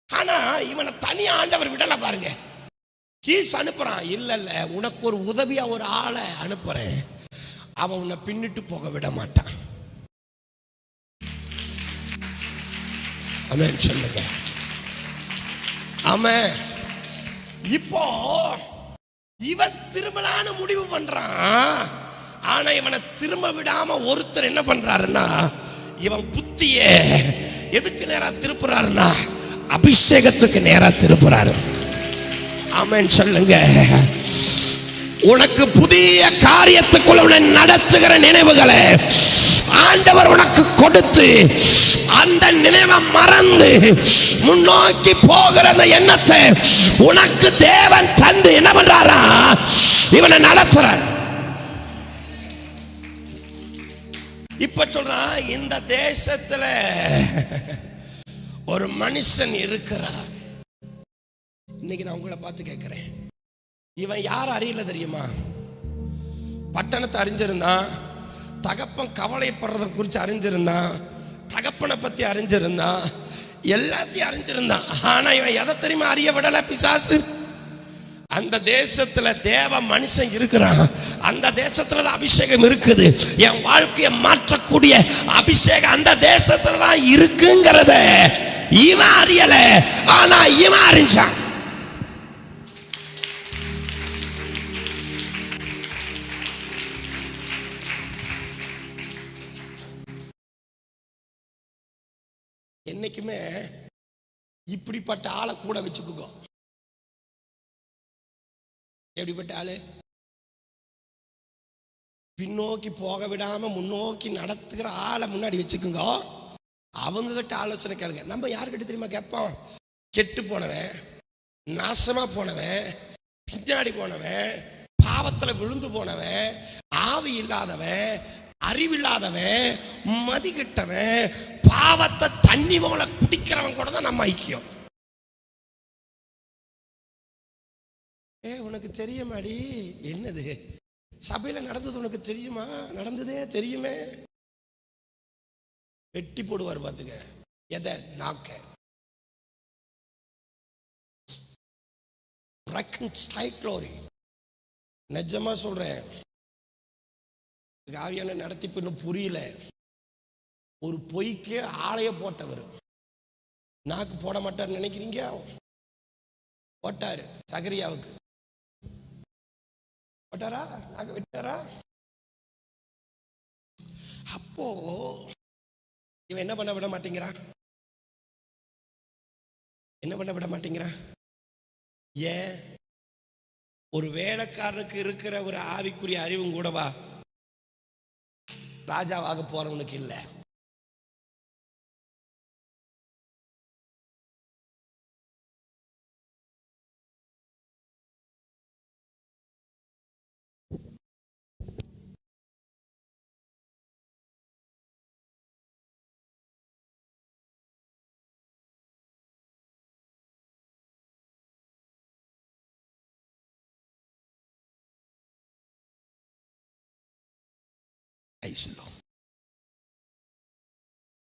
Speaker 1: ஆனா இவனை தனியா ஆண்டவர் விடல. பாருங்க, கீஸ் அனுப்புறான். இல்ல இல்ல, உனக்கு ஒரு உதவியா ஒரு ஆளை அனுப்புறேன், அவன் உன்னை பின்னிட்டு போக விட மாட்டான். ஆமென் சொல்லுங்க. ஆமென். இப்போ இவன் திரும்பலான்னு முடிவு பண்றான். ஆனா இவனை திரும்ப விடாம ஒருத்தர் என்ன பண்றாருன்னா, இவன் புத்திய எதுக்கு நேரா திருப்புறாருன்னா, அபிஷேகத்துக்கு நேரா திருப்புறாரு. ஆமென் சொல்லுங்க. உனக்கு புதிய காரியத்துக்குள்ள உன்னை நடத்துகிற நினைவுகளை ஆண்டவர் உனக்கு கொடுத்து, அந்த நினைவை மறந்து முன்னோக்கி போகிற அந்த எண்ணத்தை உனக்கு தேவன் தந்து என்ன பண்றாரா, இவனை நடத்துறார். இப்ப சொல்றான், இந்த தேசத்துல ஒரு மனுஷன் இருக்கிறார். இன்னைக்கு நான் உங்களை பார்த்து கேட்கிறேன், இவன் யார் அறியல தெரியுமா? பட்டணத்தை அறிஞ்சிருந்தான், தகப்பன் கவலைப்படுறத குறித்து அறிஞ்சிருந்தான், தகப்பனை பத்தி அறிஞ்சிருந்தான், எல்லாத்தையும் அறிஞ்சிருந்தான். ஆனா இவன் எதை தெரியுமா அறிய விடல? பிசாசு. அந்த தேசத்துல தேவ மனுஷன் இருக்கிறான், அந்த தேசத்துல தான் அபிஷேகம் இருக்குது, என் வாழ்க்கையை மாற்றக்கூடிய அபிஷேகம் அந்த தேசத்துல தான் இருக்குங்கிறத இவன் அறியல. ஆனா இவன் அறிஞ்சான். என்னைக்குமே இப்படிப்பட்ட ஆளை கூட வச்சுக்கோ. எப்படிப்பட்ட ஆளு? பின்னோக்கி போக விடாம முன்னோக்கி நடத்துகிற ஆளை முன்னாடி வச்சுக்குங்க. அவங்க கிட்ட ஆலோசனை கேளுங்க. நம்ம யாருக்கிட்ட தெரியுமா கேட்போம்? கெட்டு போனவன், நாசமா போனவன், பின்னாடி போனவன், பாவத்துல விழுந்து போனவன், ஆவி இல்லாதவன், அறிவில்லாதவன், மதிக்கிட்டவன், பாவத்தை தண்ணி போல குடிக்கிறவன் கூட தான் நம்ம ஐக்கியம். உனக்கு தெரியுமாடி? என்னது சபையில நடந்தது உனக்கு தெரியுமா? நடந்ததே தெரியுமே. வெட்டி போடுவார் பாத்துக்க. எதை? நாக்க. நிஜமா சொல்றேன், ஆவியான நடத்தி இன்னும் புரியல. ஒரு பொய்க்கு ஆளைய போட்டவர் நாக்கு போட மாட்டார் நினைக்கிறீங்க? போட்டாரு. சகரியாவுக்கு போட்டாரா? நாக்கு விட்டாரா? அப்போ இவன் என்ன பண்ண விட மாட்டேங்கிறான்? என்ன பண்ண விட மாட்டேங்கிறான்? ஏன்? ஒரு வேலைக்காரனுக்கு இருக்கிற ஒரு ஆவிக்குரிய அறிவும் கூடவா ராஜாவாக போறவனுக்கு இல்ல.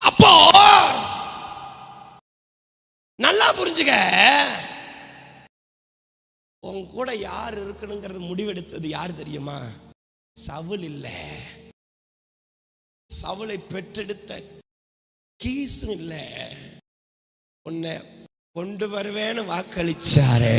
Speaker 1: அப்போ நல்லா புரிஞ்சுக்க, உன் கூட யார் இருக்கணுங்கிறது முடிவெடுத்தது யார் தெரியுமா? சவுல் இல்ல. சவுலை பெற்றெடுத்த கீசும் இல்ல. உன்னை கொண்டு வருவேன்னு வாக்களிச்சாரு.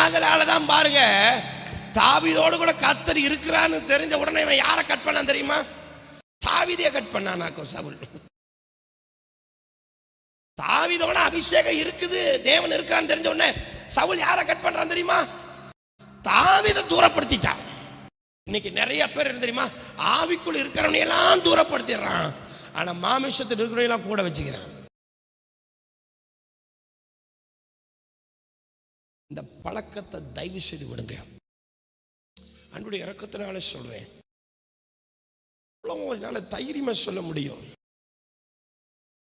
Speaker 1: அதனாலதான் பாருங்க, தாவீதோடு கூட கர்த்தர் இருக்கிறான்னு தெரிஞ்ச உடனே இவன் யாரை கட் பண்ணான் தெரியுமா? தாவீதைய கட் பண்ணானாக்கும் சவுல். தாவீதோட அபிஷேகம் இருக்குது, தேவன் இருக்கிறான்னு தெரிஞ்ச உடனே சவுல் யாரை கட் பண்றான் தெரியுமா? தாவீதை தூரப்படுத்திட்டான். இன்னைக்கு நிறைய பேர் தெரியுமா, ஆவிக்குள் இருக்கிறவனை எல்லாம் தூரப்படுத்திடுறான், ஆனா மாமிசத்தில் இருக்கிறவங்க எல்லாம் கூட வச்சுக்கிறான். இந்த பழக்கத்தை தயவு செய்து விடுங்க. அன்புடைய இரக்கத்தினால சொல்றேன், என்னால தைரியமா சொல்ல முடியும்,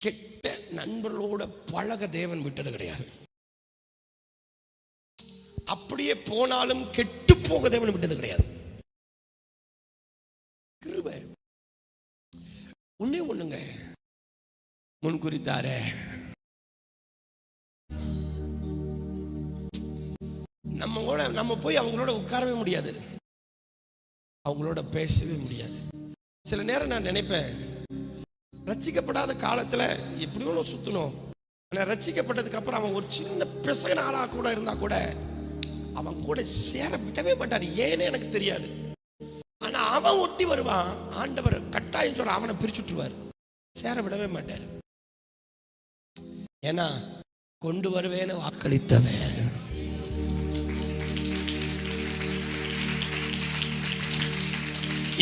Speaker 1: கெட்ட நண்பர்களோட பழக தேவன் விட்டது கிடையாது. அப்படியே போனாலும் கெட்டு போக தேவன் விட்டது கிடையாது. கிருபை ஒண்ணுங்க முன்குறித்தாரே, நம்ம போய் அவங்களோட உட்காரவே முடியாது, அவங்களோட பேசவே முடியாது. சில நேரம் நான் நினைப்பேன், ரட்சிக்கப்படாத காலத்துல எப்படியோ சுத்தணும், ஆனா ரட்சிக்கப்பட்டதுக்கு அப்புறம் அவன் ஒரு சின்ன பிசகன ஆளா கூட இருந்தா கூட அவன் கூட சேர விடவே மாட்டார். ஏன்னு எனக்கு தெரியாது. ஆனா அவன் ஒட்டி வருவான், ஆண்டவர் கட்டாயம் சொல்ற அவனை பிரிச்சுட்டுருவார், சேர விடவே மாட்டார். ஏன்னா கொண்டு வருவேன்னு வாக்களித்தவன்.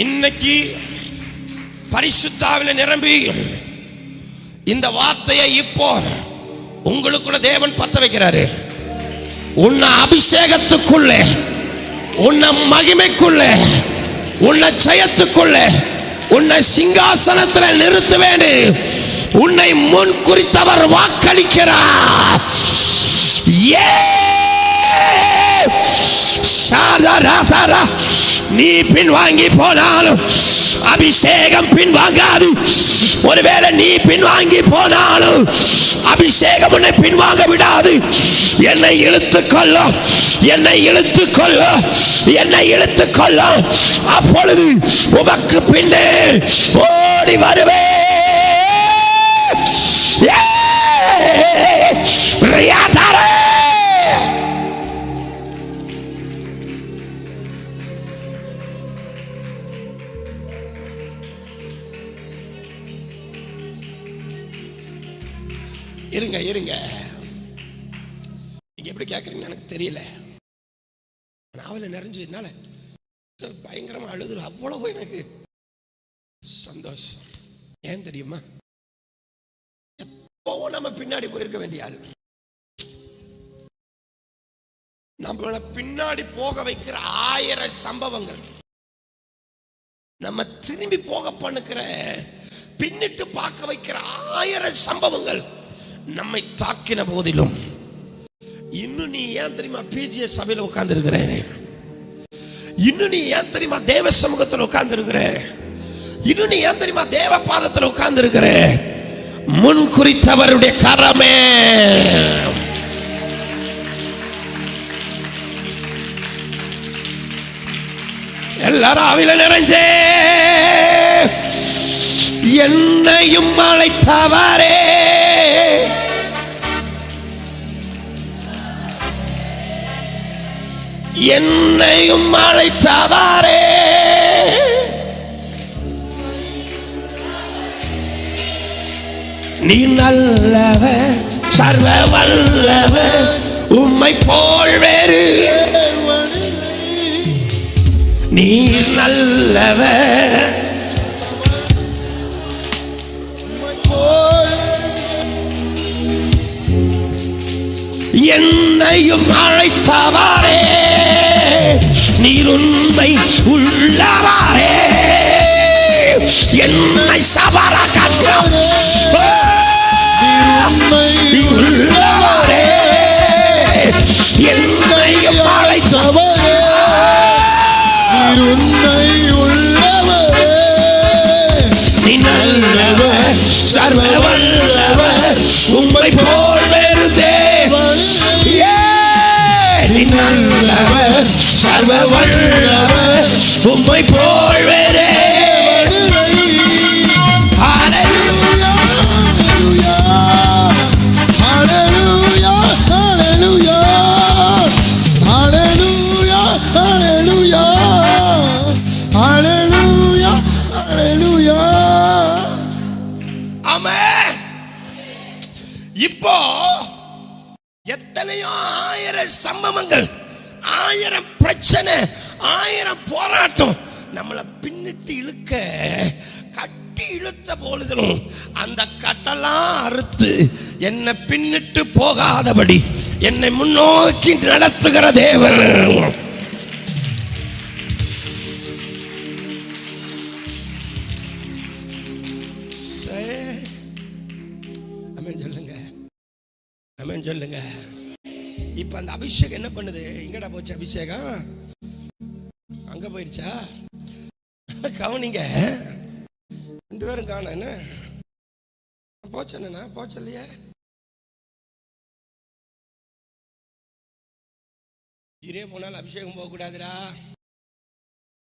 Speaker 1: இன்னைக்கு பரிசுத்தாவில நிரம்பி இந்த வார்த்தையை இப்போ உங்களுக்குள்ள தேவன் பத்த வைக்கிறாரு. உன்னை அபிஷேகத்துக்குள்ளே, உன்னை மகிமைக்குள்ளே, உன்னை ஜெயத்துக்குள்ளே, உன்னை சிங்காசனத்தில் நிறுத்துவேன். உன்னை முன் குறித்தவர் வாக்களிக்கிறார். நீ பின்வாங்கி போனாலும் அபிஷேகம் பின்வாங்காது. ஒருவேளை நீ பின்வாங்கி போனாலும் அபிஷேகம் உன்னை பின்வாங்க விடாது. என்னை இழுத்துக்கொள்ள, என்னை இழுத்துக்கொள்ள, என்னை இழுத்துக்கொள்ள. அப்பொழுது உமக்கு பின்னே ஓடி வருவே. இருங்க இருங்க, நீங்க எப்படி கேட்குறீங்கன்னு எனக்கு தெரியல. நாவல நிறைஞ்சு என்னால பயங்கரமா அழுது, அவ்வளவு எனக்கு சந்தோஷம். ஏன் தெரியுமா, எப்பவும் நம்ம பின்னாடி போயிருக்க வேண்டிய ஆள், நம்மள பின்னாடி போக வைக்கிற 1000 சம்பவங்கள், நம்ம திரும்பி போக பண்ணுக்கிற, பின்னிட்டு பார்க்க வைக்கிற 1000 சம்பவங்கள் நம்மை தாக்கின போதிலும் இன்னும் நீ ஏன் தெரியுமா பிஜிஎஸ் சபையில் உட்கார்ந்து இருக்கிற, இன்னும் நீ ஏன் தெரியுமா தேவ சமூகத்தில் உட்கார்ந்து இருக்கிற, இன்னும் நீ ஏன் தெரியுமா தேவ பாதத்தில் உட்கார்ந்து இருக்கிற, முன் குறித்தவருடைய கரமே. எல்லாரும் ஆவில நிறைஞ்சே என்னையும் அழைத்தவரே, என்னையும் அழைத்தவரே, நீ நல்லவர், சர்வ வல்லவர், உம்மை போல் வேறு. நீ நல்லவர், என்னையும் அழைத்தவரே, நீர் உண்மை உள்ளவரே, என்னை சபர உள்ளவரே, என்னையும் அழைத்தவரே, நீர் உண்மை உள்ளவரே, நீ நல்லவர், சர்வ வல்லவர், உம்மை போல் வேறு தேவன். நீ நல்லவர், சர்வ வல்லவர், உம்மை போல் வேறே. ஹல்லேலூயா. இப்போ எத்தனையோ ஆயிரம் சம்பவங்கள், ஆயிரம் பிரச்சனை, ஆயிரம் போராட்டம் நம்மளை பின்னிட்டு இழுக்க, கட்டி இழுத்த பொழுதிலும் அந்த கட்டெல்லாம் அறுத்து என்னை பின்னிட்டு போகாதபடி என்னை முன்னோக்கி நடத்துகிற தேவன். சொல்லுங்க, ஆமென் சொல்லுங்க. இப்ப அந்த அபிஷேகம் என்ன பண்ணுது? எங்கடா போச்சு அபிஷேகம்? அங்க போயிடுச்சா? கவனிங்க, 2 பேரும் காண. என்ன போச்சா? போச்சு இல்லையா? இதே போனால் அபிஷேகம் போக கூடாதுடா.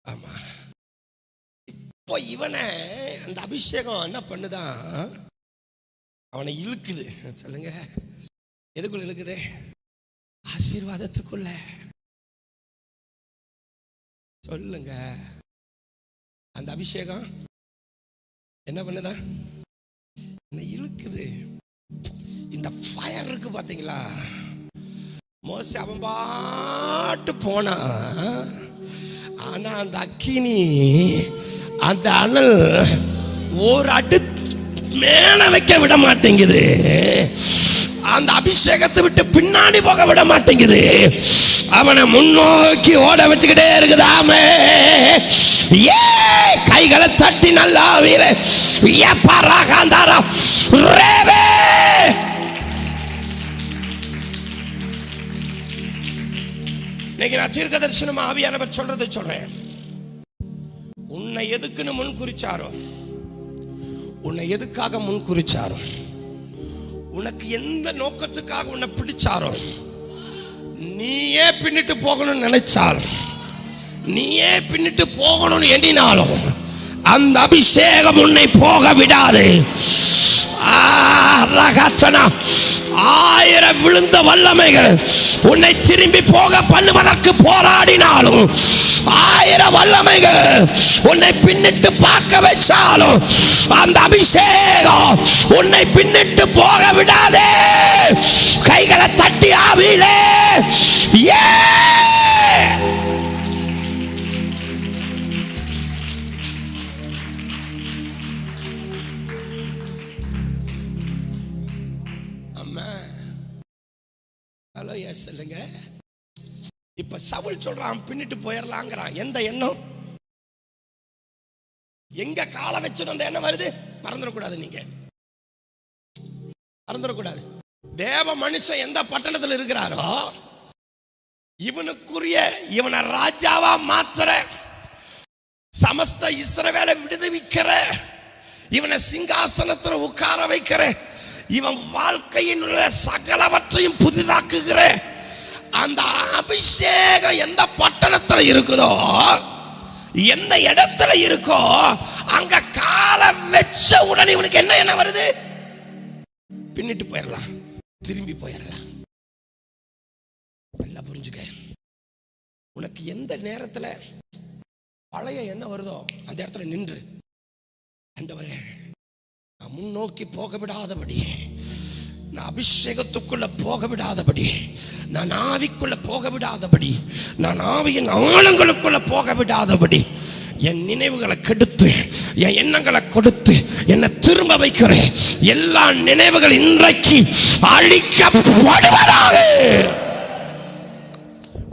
Speaker 1: ஆமா, இப்போ இவனை அந்த அபிஷேகம் என்ன பண்ணுதான்? அவனை இழுக்குது. சொல்லுங்க, எதுக்குள்ள இழுக்குது? ஆசீர்வாதத்துக்குள்ள. சொல்லுங்க, அந்த அபிஷேகம் என்ன பண்ணுதான்? என்னை இழுக்குது. இந்த ஃபயர் இருக்கு பாத்தீங்களா? மோசே அவன் பாட்டு போனா, ஆனா அந்த அக்கினி, அந்த அனல் ஒரு அடி மேல வைக்க விட மாட்டேங்குது. அந்த அபிஷேகத்தை விட்டு பின்னாடி போக விட மாட்டேங்குது. அவனை முன்னோக்கி ஓட வச்சுக்கிட்டே இருக்குதாமே. ஏ கைகளை தட்டி நல்லா வீர இன்னைக்கு நான் தீர்க்க தரிசனமா ஆவியானவர் சொல்றது சொல்றேன். உன்னை எதுக்குன்னு முன் குறிச்சாரோ, உன்னை எதுக்காக முன் குறிச்சாரோ, உனக்கு எந்த நோக்கத்துக்காக உன்னை பிடிச்சாரோ, நீயே பின்னிட்டு போகணும்னு நினைச்சாலும், நீயே பின்னிட்டு போகணும்னு எண்ணினாலும் அந்த அபிஷேகம் உன்னை போக விடாது. ஆயிரம் விழுந்த வல்லமைகள் உன்னை திரும்பி போக பண்ணுவதற்கு போராடினாலும், ஆயிரம் வல்லமைகள் உன்னை பின்னிட்டு பார்க்க வச்சாலும், அந்த அபிஷேகம் உன்னை பின்னிட்டு போக விடாதே. கைகளை தட்டி ஆவியிலே ஏ சொல்லுங்க. இப்ப சவுல் சொல்றான் பின்னிட்டு போயிடலாங்கிறான். எந்த எண்ணம்? எங்க காலை வச்சு அந்த எண்ணம் வருது? மறந்துடக்கூடாது. நீங்க மறந்துடக்கூடாது. தேவ மனுஷன் எந்த பட்டணத்தில் இருக்கிறாரோ, இவனுக்குரிய, இவனை ராஜாவா மாத்துற, சமஸ்த இஸ்ரவேலை விடுவிக்கிற, இவனை சிங்காசனத்தில் உட்கார வைக்கிற, இவன் வாழ்க்கையின் சகலவற்றையும் புதிதாக்குகிற அந்த அபிஷேகம் எந்த பட்டணத்தில் இருக்குதோ, எந்த இடத்துல இருக்கோ, அங்க காலை வச்ச உடனே இவனுக்கு என்ன வருது? பின்னிட்டு போயிடலாம், திரும்பி போயிடலாம். நல்லா புரிஞ்சுக்க. உனக்கு எந்த நேரத்துல பழைய என்ன வருதோ அந்த இடத்துல நின்று, ஆண்டவரே நான் முன்னோக்கி போக விடாதபடி, நான் அபிஷேகத்துக்குள்ள போக விடாதபடி, நான் ஆவிக்குள்ள போக விடாதபடி, நான் ஆவியின் ஆழங்களுக்குள்ள போக விடாதபடி, என் நினைவுகளை கெடுத்து, என் எண்ணங்களை கொடுத்து என்னை திரும்ப வைக்கிறேன். எல்லா நினைவுகள் இன்றைக்கு அழிக்கப்படுவதாக.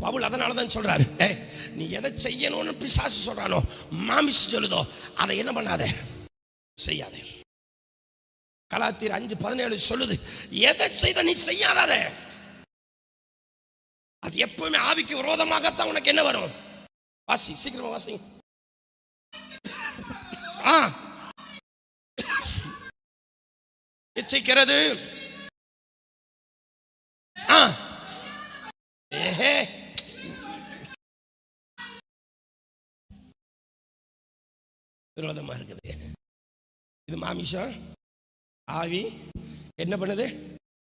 Speaker 1: பவுல் அதனாலதான் சொல்றாரு, நீ எதை செய்யணும்னு பிசாசு சொல்றானோ, மாமிசு சொல்லுதோ, அதை என்ன பண்ணாத, செய்யாத. கலாத்தியர் 5:17 சொல்லுது, எதை செய்த நீ செய்யாத. அது எப்பவுமே ஆவிக்கு விரோதமாகத்தான் உனக்கு என்ன வரும்? வாசி, சீக்கிரமா வாசி. இச்சைக்கிறது, விரோதமா இருக்குது. இது மாமிசம், ஆவி என்ன பண்ணுது?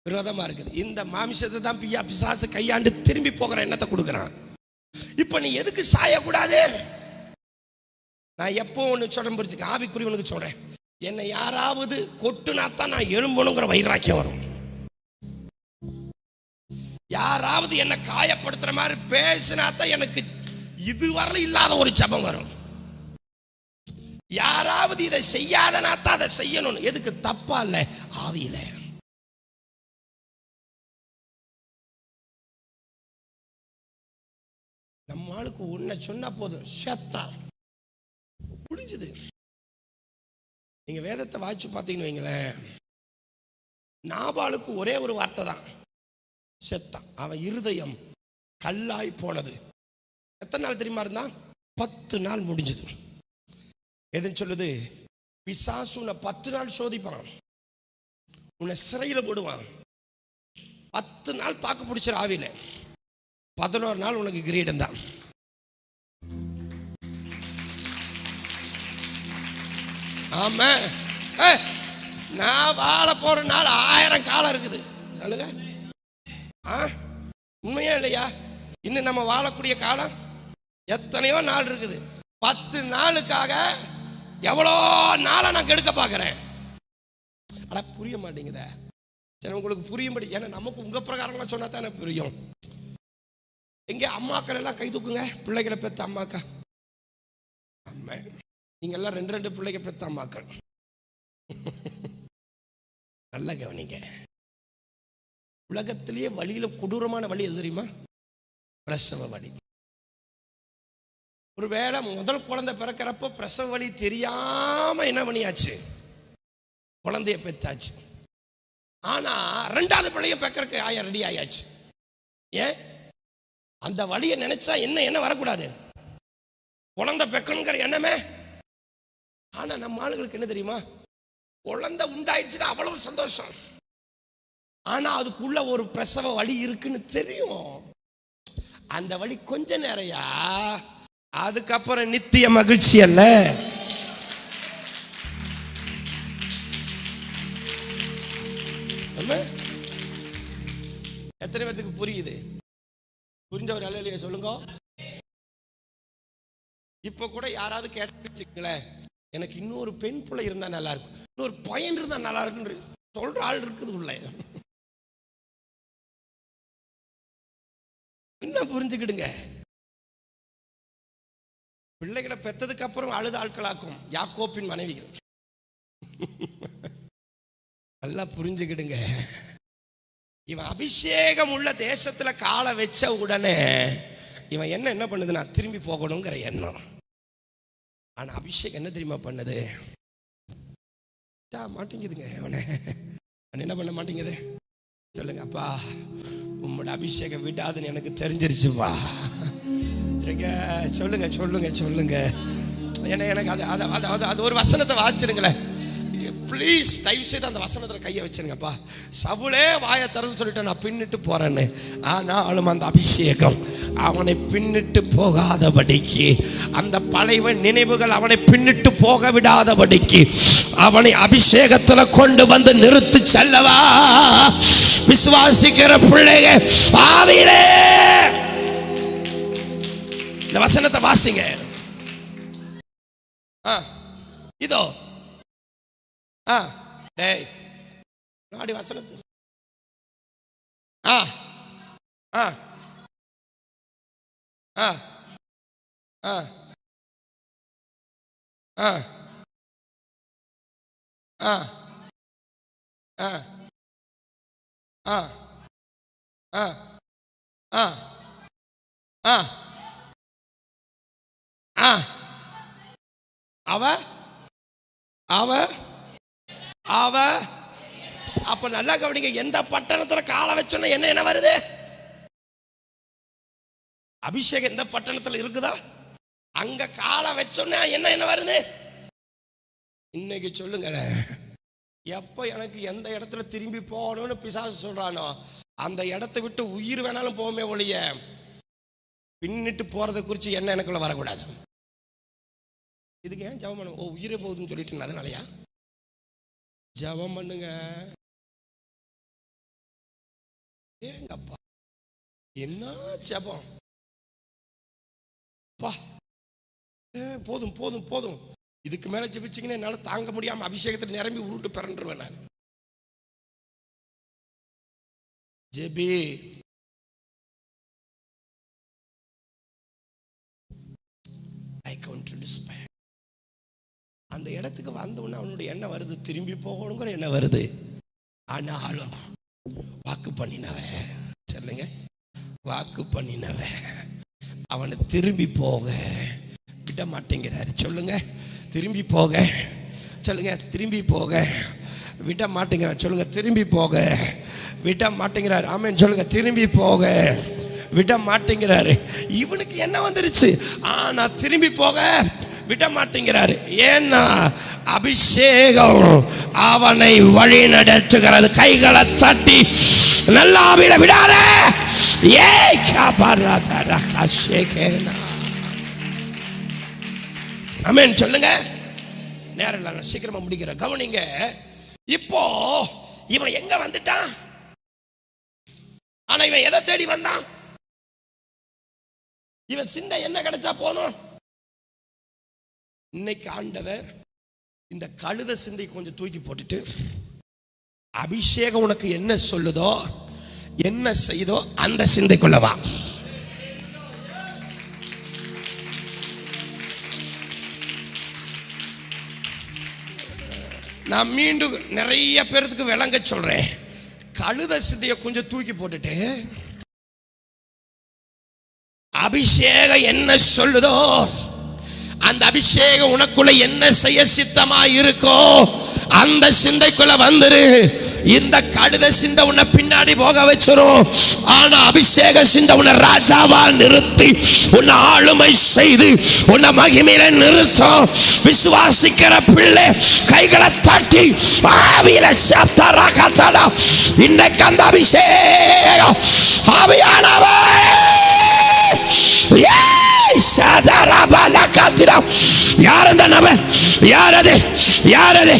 Speaker 1: விரோதமா இருக்குது. இந்த மாமிசத்தை தான் பிசாசு கையாண்டு திரும்பி போகிற எண்ணத்தை கொடுக்குறான். இப்ப நீ எதுக்கு சாயக்கூடாது? நான் எப்போ ஒன்று சொல்றேன் புரிஞ்சுக்க, ஆவிக்குரியவனுக்கு சொல்றேன், என்னை யாராவது கொட்டுனா தான் நான் எழும்பணுங்கிற வைராக்கியம் வரும். யாராவது என்ன காயப்படுத்துற மாதிரி பேசினாதான் எனக்கு இதுவரை இல்லாத ஒரு ஜெபம் வரும். யாராவது இதை செய்யாதனா தான் அதை செய்யணும். எதுக்கு? தப்பா இல்ல, ஆவியில. நம்ம ஆளுக்கு ஒன்ன சொன்னா போதும், செத்தா முடிஞ்சது. நீங்க வேதத்தை வாய்ச்சி பார்த்தீங்கன்னு வைங்களேன், நாபாலுக்கு ஒரே ஒரு வார்த்தை தான், செத்தான். அவன் இருதயம் கல்லாய் போனது. எத்தனை நாள் தெரியுமா இருந்தான்? 10 நாள் முடிஞ்சது. எதுன்னு சொல்லுது? பிசாசு உன்னை 10 நாள் சோதிப்பான், உன்னை சிறையில் போடுவான். 10 நாள் தாக்கு பிடிச்சிரு ஆவியில, 11 நாள் உனக்கு கிரீடம் தான். ஆமா, நான் வாழ போற நாள் 1000 காலம் இருக்குது. சொல்லுங்க, உண்மையா இல்லையா? இன்னும் நம்ம வாழக்கூடிய காலம் எத்தனையோ நாள் இருக்குது. 10 நாளுக்காக எவ்வளோ நாளை நான் கெடுக்க பார்க்குறேன். ஆனால் புரிய மாட்டேங்குதே. சரி, உங்களுக்கு புரியும்படி, ஏன்னா நமக்கு உங்க பிரகாரம்லாம் சொன்னா தானே புரியும். எங்கே அம்மாக்கள் எல்லாம் கை தூக்குங்க, பிள்ளைகளை பெற்ற அம்மாக்கா. அம்மா, நீங்க எல்லாம் 2 பிள்ளைங்க பெற்ற அம்மாக்கள். நல்ல கவனிங்க. உலகத்திலேயே வழியில கொடூரமான வழி எது தெரியுமா? பிரசவ வழி. ஒருவேளை முதல் குழந்தை பிறக்கிறப்ப பிரசவ வழி தெரியாம என்ன பண்ணியாச்சு, குழந்தைய பெத்தாச்சு. ஆனா 2வது பிள்ளைய பெக்கறக்கு ரெடி ஆயாச்சு. ஏன்? அந்த வழியை நினைச்சா என்ன வரக்கூடாது, குழந்தை பெக்கணுங்கிற எண்ணமே. ஆனா நம்ம ஆளுங்களுக்கு என்ன தெரியுமா, குழந்தை உண்டாயிடுச்சுன்னா அவ்வளவு சந்தோஷம். ஆனா அதுக்குள்ள ஒரு பிரசவ வழி இருக்குன்னு தெரியும். அந்த வழி கொஞ்ச நேரையா, அதுக்கப்புறம் நித்திய மகிழ்ச்சி அல்ல. எத்தனை பேருக்கு புரியுது? புரிஞ்சவர் அல்லையா சொல்லுங்க. இப்ப கூட யாராவது கேட்டுங்களேன், எனக்கு இன்னொரு பெண் பிள்ளை இருந்தா நல்லா இருக்கும், இன்னொரு பையன் இருந்தா நல்லா இருக்குன்னு சொல்ற ஆள் இருக்குது உள்ள. என்ன புரிஞ்சுக்கிடுங்க, பிள்ளைகளை பெற்றதுக்கு அப்புறம் அழுத ஆட்களாக்கும் யாக்கோப்பின் மனைவிகள். நல்லா புரிஞ்சுக்கிடுங்க. இவன் அபிஷேகம் உள்ள தேசத்துல காலை வச்ச உடனே இவன் என்ன பண்ணுது, நான் திரும்பி போகணுங்கிற எண்ணம். ஆனா அபிஷேகம் என்ன தெரியுமா பண்ணுது, மாட்டேங்குதுங்க. அவனை என்ன பண்ண மாட்டேங்குது சொல்லுங்க. அப்பா, உம்மோட அபிஷேகம் விடாதுன்னு எனக்கு தெரிஞ்சிருச்சுப்பா. எங்க சொல்லுங்க சொல்லுங்க சொல்லுங்க. ஏன்னா எனக்கு அது ஒரு வசனத்தை வாசிச்சிருங்களேன் ப்ளீஸ். தயவு செய்து அந்த வசனத்தில் கையை வச்சிருங்கப்பா. சவுலே வாயை திறந்து சொல்லிட்டு நான் பின்னிட்டு போறேன்னு, ஆனாலும் அந்த அபிஷேகம் அவனை பின்னிட்டு போகாதபடிக்கு, அந்த பழைய நினைவுகள் அவனை பின்னிட்டு போக விடாதபடிக்கு அவனை அபிஷேகத்துல கொண்டு வந்து நிறுத்தி செல்லவா விசுவாசிக்கிற பிள்ளைங்க ஆவியிலே இந்த வசனத்தை வாசிங்க. இதோ டேய் நாடி வசனத்து அவ அப்ப நல்லா கவனிங்க. எந்த பட்டணத்துல காலை வச்சோன்னா என்ன வருது? அபிஷேகம் எந்த பட்டணத்துல இருக்குதா அங்க காலை வச்சோன்னா என்ன வருது? இன்னைக்கு சொல்லுங்க, எப்ப எனக்கு எந்த இடத்துல திரும்பி போகணும்னு பிசாசு சொல்றானோ அந்த இடத்தை விட்டு உயிர் வேணாலும் போமே ஒழிய பின்னிட்டு போறதை குறித்து என்ன எனக்குள்ள வரக்கூடாது. இதுக்கு ஏன் ஜெபம் பண்ணுங்க? உயிரை போகுதுன்னு சொல்லிட்டு அதனாலயா ஜெபம் பண்ணுங்க. ஏங்கப்பா என்ன ஜெபம் பா, போதும் போதும் போதும். இதுக்கு மேல ஜெபிச்சிங்கன்னா என்னால தாங்க முடியாம அபிஷேகத்தில் நிரம்பி உருட்டு பிறண்டுருவேன் நான். ஜெபி அந்த இடத்துக்கு வந்தோடனே அவனுடைய எண்ணம் வருது, திரும்பி போகணுங்கிற எண்ணம் வருது. ஆனாலும் வாக்கு பண்ணினவன், சொல்லுங்க, வாக்கு பண்ணினவன் அவனை திரும்பி போக விட மாட்டேங்கிறாரு. சொல்லுங்க, திரும்பி போக, சொல்லுங்க, திரும்பி போக விட மாட்டேங்கிறார். சொல்லுங்க, திரும்பி போக விட மாட்டேங்கிறார். ஆமென் சொல்லுங்க, திரும்பி போக விட மாட்டேங்கிறாரு. இவனுக்கு என்ன வந்துருச்சு, ஆனா திரும்பி போக விட மாட்டேங்கிறாரு. ஏன்னா அபிஷேகம் அவனை வழி நடத்துகிறது. கைகளை தட்டி நல்ல ஆவியில விடாத. ஆமென் சொல்லுங்க. நேரம் இல்ல, சீக்கிரமா முடிக்கிற கவனிங்க. இப்போ இவன் எங்க வந்துட்டான், ஆனா இவன் எதை தேடி வந்தான்? இவன் சிந்தை என்ன கிடைச்சா போனோம். இன்னைக்கு ஆண்டவர் இந்த கழுத சிந்தை கொஞ்சம் தூக்கி போட்டுட்டு, அபிஷேகம் உனக்கு என்ன சொல்லுதோ என்ன செய்தோ அந்த சிந்தைக்குள்ளவா. நான் மீண்டும் நிறைய பேருக்கு விளங்க சொல்றேன். கழுத சிந்தைய கொஞ்சம் தூக்கி போட்டுட்டு, அபிஷேகம் என்ன சொல்லுதோ அந்த அபிஷேகம் உனக்குள்ள என்ன செய்ய சித்தமா இருக்கோ அந்த சிந்தைக்குள்ள வந்துரு. இந்த கழுத சிந்தை உன்னை பின்னாடி போக வச்சிரும். ஆனா அபிஷேக சிந்தை உன்னை ராஜாவா நிறுத்தி உன்னை ஆளுமை செய்து உன்னை மகிமையில நிறுத்தும். விசுவாசிக்கிற பிள்ளை கைகளை தட்டி ஆவியில சாப்தாராகதடா. இன்னைக்கு அந்த அபிஷேகம் ஆவியானவர் யார் அந்த நபர்? யார் அது? யார் அது?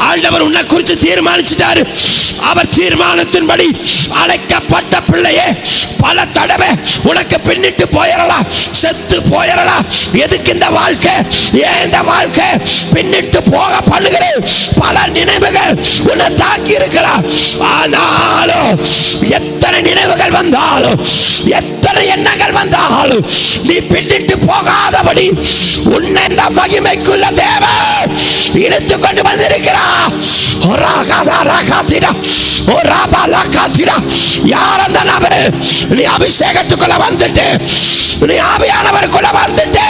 Speaker 1: ஆண்டவர் உன்னை குறித்து தீர்மானிச்சிட்டாரு. அவர் தீர்மானத்தின்படி அழைக்கப்பட்ட பிள்ளையே, பல தடவை உனக்கு பின்னிட்டு போயிடலாம், செத்து போயிடலாம். எதுக்கு இந்த வாழ்க்கை? ஏன் இந்த வாழ்க்கை பின்னிட்டு போக பண்ணுகிறேன்? பல நினைவுகள் உன்னை தாக்கி இருக்கலாம். ஆனாலும் எத்தனை நினைவுகள் வந்தாலும், எத்தனை எண்ணங்கள் வந்தாலும் நீ பின்னிட்டு போகாதபடி உன்னை இந்த மகிமைக்குள்ள தேவன் இழுத்து கொண்டு வந்திருக்கிறார். யார் அந்த நபர்? நீ அபிஷேகத்துக்குள்ள வந்துட்டு, நீ ஆவியானவருக்குள்ள வந்துட்டு,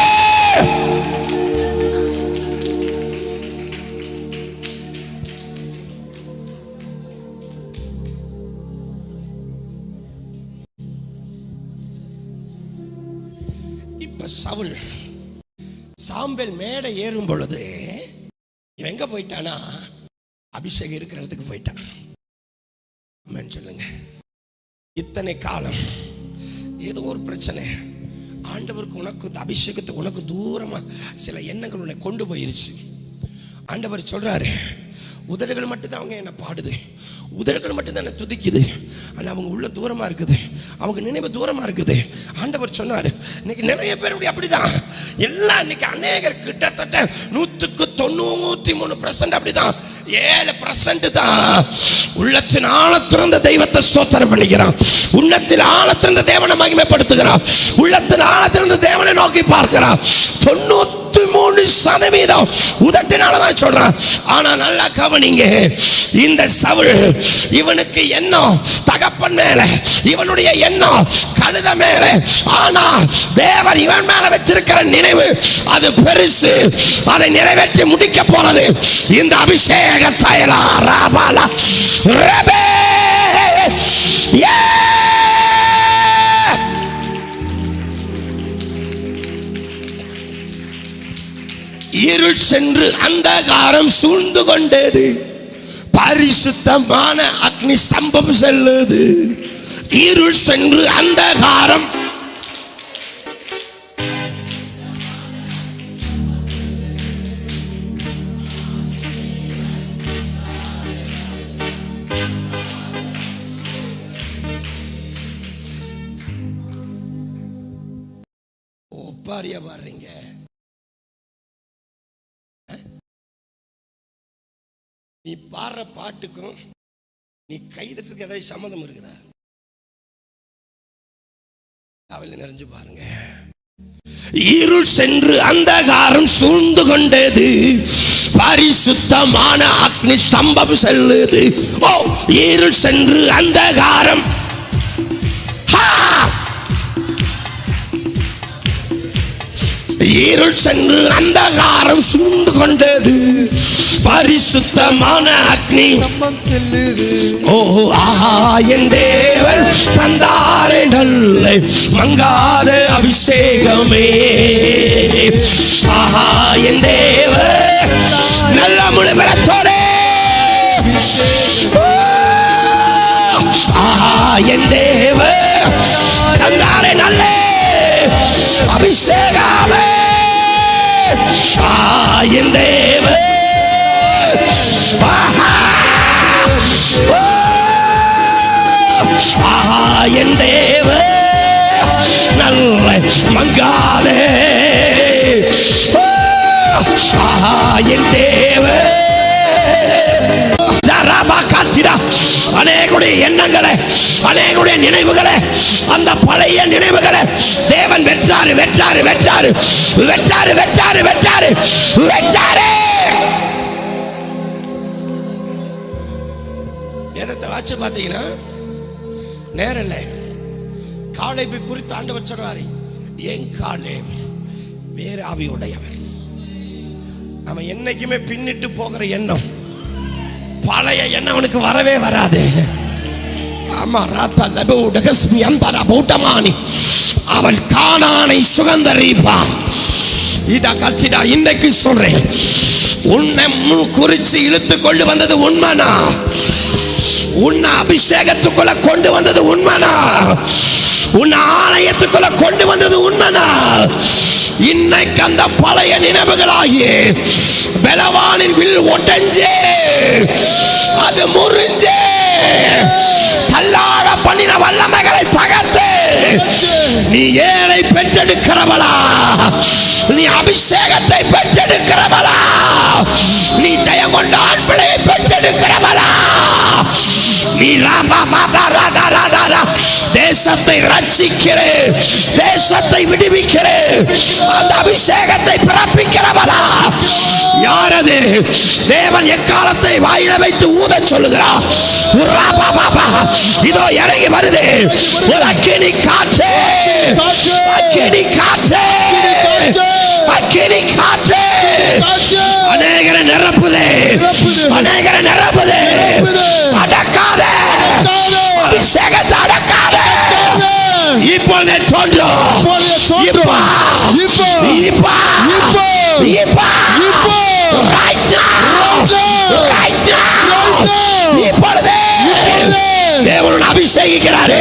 Speaker 1: இப்ப சவுல் சாம்பல் மேடை ஏறும் பொழுது இவன் எங்க போயிட்டானா? அபிஷேகம் இருக்கிற இடத்துக்கு போயிட்டான். சொல்லுங்க, இத்தனை காலம் ஏதோ ஒரு பிரச்சனை, ஆண்டவருக்கு உனக்கு இந்த அபிஷேகத்துக்கு உனக்கு தூரமா சில எண்ணங்கள் உன்னை கொண்டு போயிருச்சு. ஆண்டவர் சொல்றாரு, உதடுகள் மட்டும்தான் அவங்க என்ன பாடுது, உதடுகள் மட்டும்தான் என்ன துதிக்குது, ஆனா அவங்க உள்ள தூரமா இருக்குது, அவங்க நினைவு தூரமா இருக்குது. ஆண்டவர் சொன்னாரு, இன்னைக்கு நிறைய பேருடைய அப்படிதான் எல்லாம். இன்னைக்கு அநேகர் கிட்டத்தட்ட 193% அப்படிதான். 7% தான் உள்ளத்தின் ஆழத்திறந்த தெய்வத்தை ஸ்தோத்திரம் பண்ணிக்கிறான். உள்ளத்தின் ஆழத்திறந்த தேவனை மகிமைப்படுத்துகிறான். உள்ளத்தின் ஆழத்திறந்த தேவனை நோக்கி பார்க்கிறான். 93% உதட்டினாலதான் சொல்றான். ஆனா நல்லா கவனிங்க, இந்த சவுல் இவனுக்கு எண்ணம் தகப்பன் மேல, இவனுடைய எண்ணம் கழுத மேல. ஆனா தேவன் இவன் மேல வச்சிருக்கிற நினைவு அது பெருசு. அதை நிறைவேற்றி முடிக்க போறது இந்த அபிஷேக தைலா ராபாலா ரபே. இருள் சென்று அந்தகாரம் சூழ்ந்து கொண்டது, பரிசுத்தமான அக்னி ஸ்தம்பம் செல்லுது. இருள் சென்று அந்தகாரம் ஒப்பாரியா பாருங்க. நீ பாடுற பாட்டுக்கும் நீ கைதட்டுக்கு ஏதாவது சம்மந்தம் இருக்குதா? அவளை நிறைஞ்சு பாருங்க. இருள் சென்று அந்தகாரம் சூழ்ந்து கொண்டது, பரிசுத்தமான அக்னி ஸ்தம்பம் செல்லுது. ஓ, இருள் சென்று அந்தகாரம். இருள் சென்று அந்தகாரம் சூழ்ந்து கொண்டது. பரிசுத்தமான அக்னி. ஓ, ஆஹா, என் தேவன் தந்தாரே நல்ல மங்காத அபிஷேகமே. ஆஹா, என் தேவன் நல்ல முழுபலத்தோடே. ஆஹா, என் தேவன் தந்தாரே நல்ல அபிஷேகமே. என் தேவன் என் தேவன் நல்ல மங்காதே. என் தேவன் அநேகுடைய எண்ணங்களை, அநேகுடைய நினைவுகளை, அந்த பழைய நினைவுகளை தேவன் வெற்றாரு வெற்றாரு வெற்றாரு வெற்றாரு வெற்றாரு வெற்றாரு வெற்றாரு. வேதத்தை வாட்சி பார்த்தீங்கன்னா நேரம் இல்லை. காலேபை குறித்து ஆண்டவர் சொல்றாரு, என் காலேப் வேறு ஆவியுடையவன். அவன் என்னைக்குமே பின்னிட்டு போகிற எண்ணம், பழைய எண்ணம் அவனுக்கு வரவே வராது. ஆமா, ராத்தா லபு டகஸ்மி அந்தர பூட்டமானி. அவன் கானானை சுகந்தரிப்பா. இதா கல்சிடா. இன்னைக்கு சொல்றேன், உன்னை குறிச்சு இழுத்து கொண்டு வந்தது உண்மைனா? உன்னை அபிஷேகத்துக்குள்ள கொண்டு வந்தது உண்மைனா? உன்னை ஆலயத்துக்குள்ள கொண்டு வந்தது உண்மைனா? இன்னைக்கு அந்த பழைய நினைவுகளாகி பலவானின் வில் ஒட்டஞ்சே, அது முறிஞ்சே, தள்ளாட பண்ணின வல்லமைகளை தகர்த்து நீ ஏழை பெற்றெடுக்கிறவளா? நீ அபிஷேகத்தை பெற்றெடுக்கிறவளா? நீ ஜெயம் கொண்ட ஆண் பிள்ளையை பெற்றெடுக்கிறவளா? நீ தேசத்தை ரட்சிக்கிறே, தேசத்தை விடுவிக்கிறே, அந்த அபிஷேகத்தை பிறப்பிக்கிறவளா? யாரது? தேவன் எக்காலத்தை வாயில வைத்து ஊத சொல்லுகிறார். இதோ இறங்கி வருது ஒரு அக்கினி காற்று, அக்கினி காற்று, அக்கினி காற்று. அநேகரை நிரப்புதே, அநேகரை நிரப்புதே. அடக்காத அபிஷேகத்தை அடக்காத. இப்பொழுதே தோன்றும். தேவனுடைய அபிஷேகிக்கிறாரு,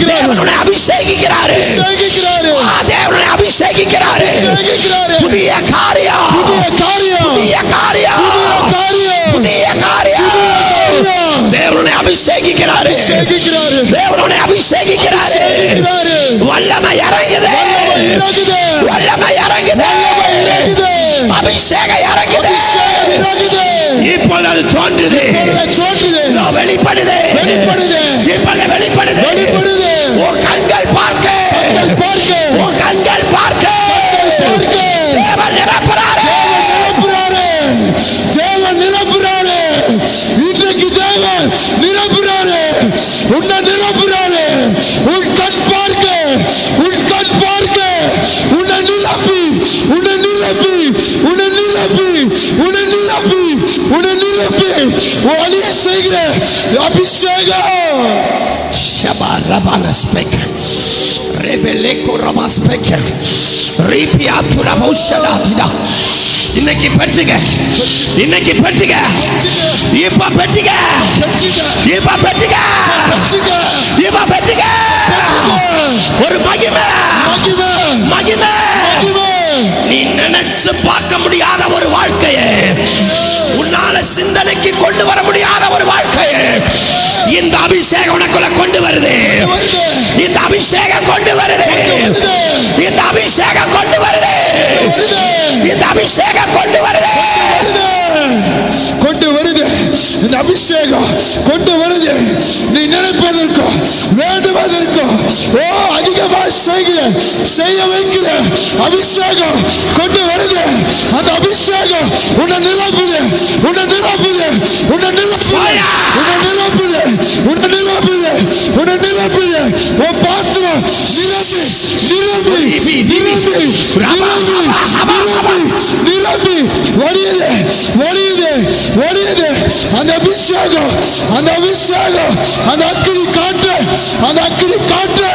Speaker 1: தேவனுடைய அபிஷேகிக்கிறாரு, தேவனுடைய அபிஷேகிக்கிறாரு. புதிய காரியம், புதிய காரியம், புதிய காரியம். தேவனுடைய அபிஷேகிக்கிறாரு, தேவனுடைய அபிஷேகிக்கிறாரு. வல்லமை இறங்குது, வல்லமை இறங்குது, அபிஷேகம் இறங்குது. இப்பொழுது அது தோன்றுது, வெளிப்படுது, இப்பொழுது வெளிப்படுது. உன் கண்கள் பார்க்க, உன் கண்கள் பார்க்க. தேவன் நிரப்புறாரு,
Speaker 4: தேவன் நிரப்புறாரு. இன்றைக்கு தேவன் நிரப்புறாரு, உன்னை நிரப்புறாரு. உன் கண் பார்க்க, உன் கண் பார்க்க, உன்னை நிரப்பி, உன்னை நிரப்பி, உன்னை நிரப்பி, உன்னை நிரப்பி, உன்னை நிரப்பி ஒளிய செய்கிற அபிஷேகம்.
Speaker 1: ஷபா ரபான ஸ்பெக் ரெபெலேகோ ரபா ஸ்பெக் ரிபியா துரபோ ஷடாதிடா. இன்னைக்கு பெற்றுக, இன்னைக்கு பெற்றுக, இப்ப பெற்றுக, இப்ப பெற்றுக, இப்ப பெற்றுக. ஒரு மகிமை, மகிமை. நீ நினைச்சு பார்க்க முடியாத ஒரு வாழ்க்கையை, உன்னால சிந்தனைக்கு கொண்டு வர முடியாத ஒரு வாழ்க்கையை இந்த அபிஷேகம் உனக்குள்ள கொண்டு வருது. இந்த அபிஷேகம் கொண்டு வருது, இந்த அபிஷேகம் கொண்டு வருது, இந்த அபிஷேகம் கொண்டு வருது,
Speaker 4: கொண்டு வருது. இந்த அபிஷேகம் கொண்டு வருது. நீ நினைப்பதற்கும் வேண்டுவதற்கும் அதிகமாக செய்கிற செய்ய வைக்கிற அபிஷேகம் கொண்டு வருது. அந்த அபிஷேகம் உன்னை நிரப்புது, உன்னை நிரப்புது, உன்னை நிரப்புது, உன்னை நிரப்புது, உன்னை நிரப்புது, உன்னை நிரப்புது. உன் பாத்திரம் நிரம்பி நிரம்பி நிரம்பி நிரம்பி நிரம்பி வழியுது வழியுது வழியுது. அந்த அபிஷேகம் அந்த அபிஷேகம் அந்த அக்கினி காற்று அந்த அக்கினி காற்று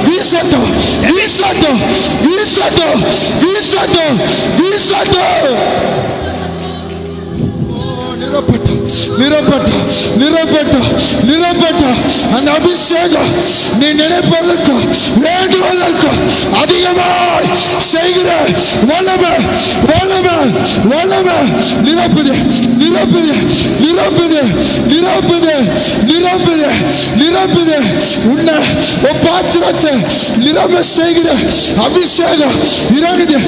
Speaker 4: வீசட்டும் வீசட்டும் வீசட்டும் வீசட்டும் வீசட்டும். நிரப்பட்டும் நிரப்பட்டும் நிரப்பட்டும் நிரப்பட்டும். அந்த அபிஷேகம் நீ நினைப்பதற்கும் வேண்டுவதற்கும் அதிகமாய் செய்கிற வல்லமை வல்லமை வல்லமை நிரப்புது நிரப்புது நிரப்புது நிரப்புது நிரப்புது நிரப்புது. உன்னை உன் பாத்திரத்தை நிரம்ப செய்கிற அபிஷேகம் இறங்குது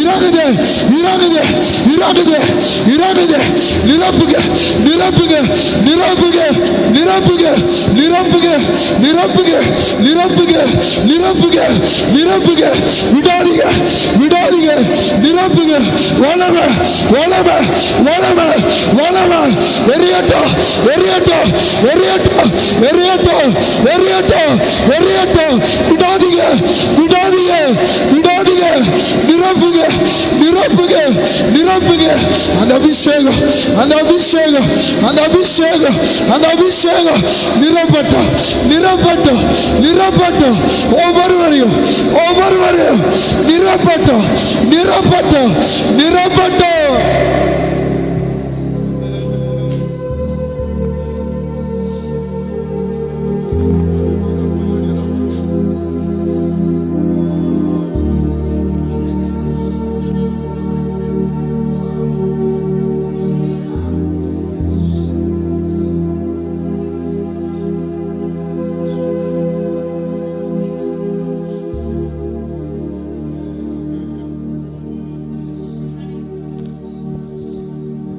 Speaker 4: இறங்குது இறங்குது இறங்குது இறங்குது. நிரப்புக நிரப்புக நிரப்புக நிரப்புக நிரப்புக நிரப்புக நிரப்புக நிரப்புக நிரப்புக. விடாதீங்க விடாதீங்க. நிரப்புக. வல்லமை வல்லமை வல்லமை வல்லமை. எரியட்டும் எரியட்டும் எரியட்டும் எரியட்டும் எரியட்டும் எரியட்டும். விடாதீங்க விடாதீங்க விடாதீங்க. நிரப்புக நிரப்புக நிரப்புக. அந்த அபிஷேகம் அந்த அபிஷேகம் அந்த அபிஷேகம் அந்த அபிஷேகம் நிரப்பட்டும் நிரப்பட்டும் நிரப்பட்டும். ஒவ்வொருவரையும் ஒவ்வொருவரையும் நிரப்பட்டும் நிரப்பட்டும் நிரப்பட்டும்.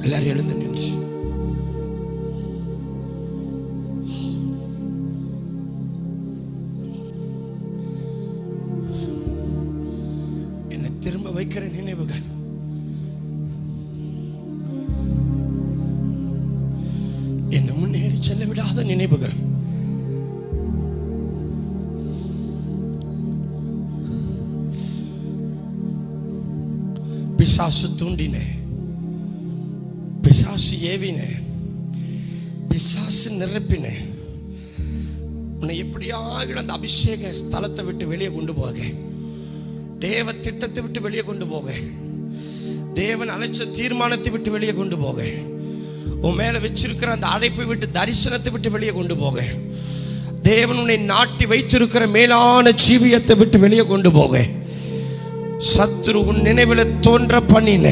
Speaker 1: எல்லாரும் எழுந்து நின்று என்னை திரும்ப வைக்கிற நினைவுகள் என்னை முன்னேறி செல்ல விடாத நினைவுகள் பிசாசு தூண்டின பிசாசு ஏவின பிசாசு நிரப்பின உன்னை எப்படியாக அந்த அபிஷேக ஸ்தலத்தை விட்டு வெளியே கொண்டு போக தேவ திட்டத்தை விட்டு வெளியே கொண்டு போக தேவன் அழைச்ச தீர்மானத்தை விட்டு வெளியே கொண்டு போக உன் மேல வச்சிருக்கிற அந்த அழைப்பை விட்டு தரிசனத்தை விட்டு வெளியே கொண்டு போக தேவன் உன்னை நாட்டி வைத்திருக்கிற மேலான ஜீவியத்தை விட்டு வெளியே கொண்டு போக சத்துரு உன் நினைவில் தோன்ற பண்ணின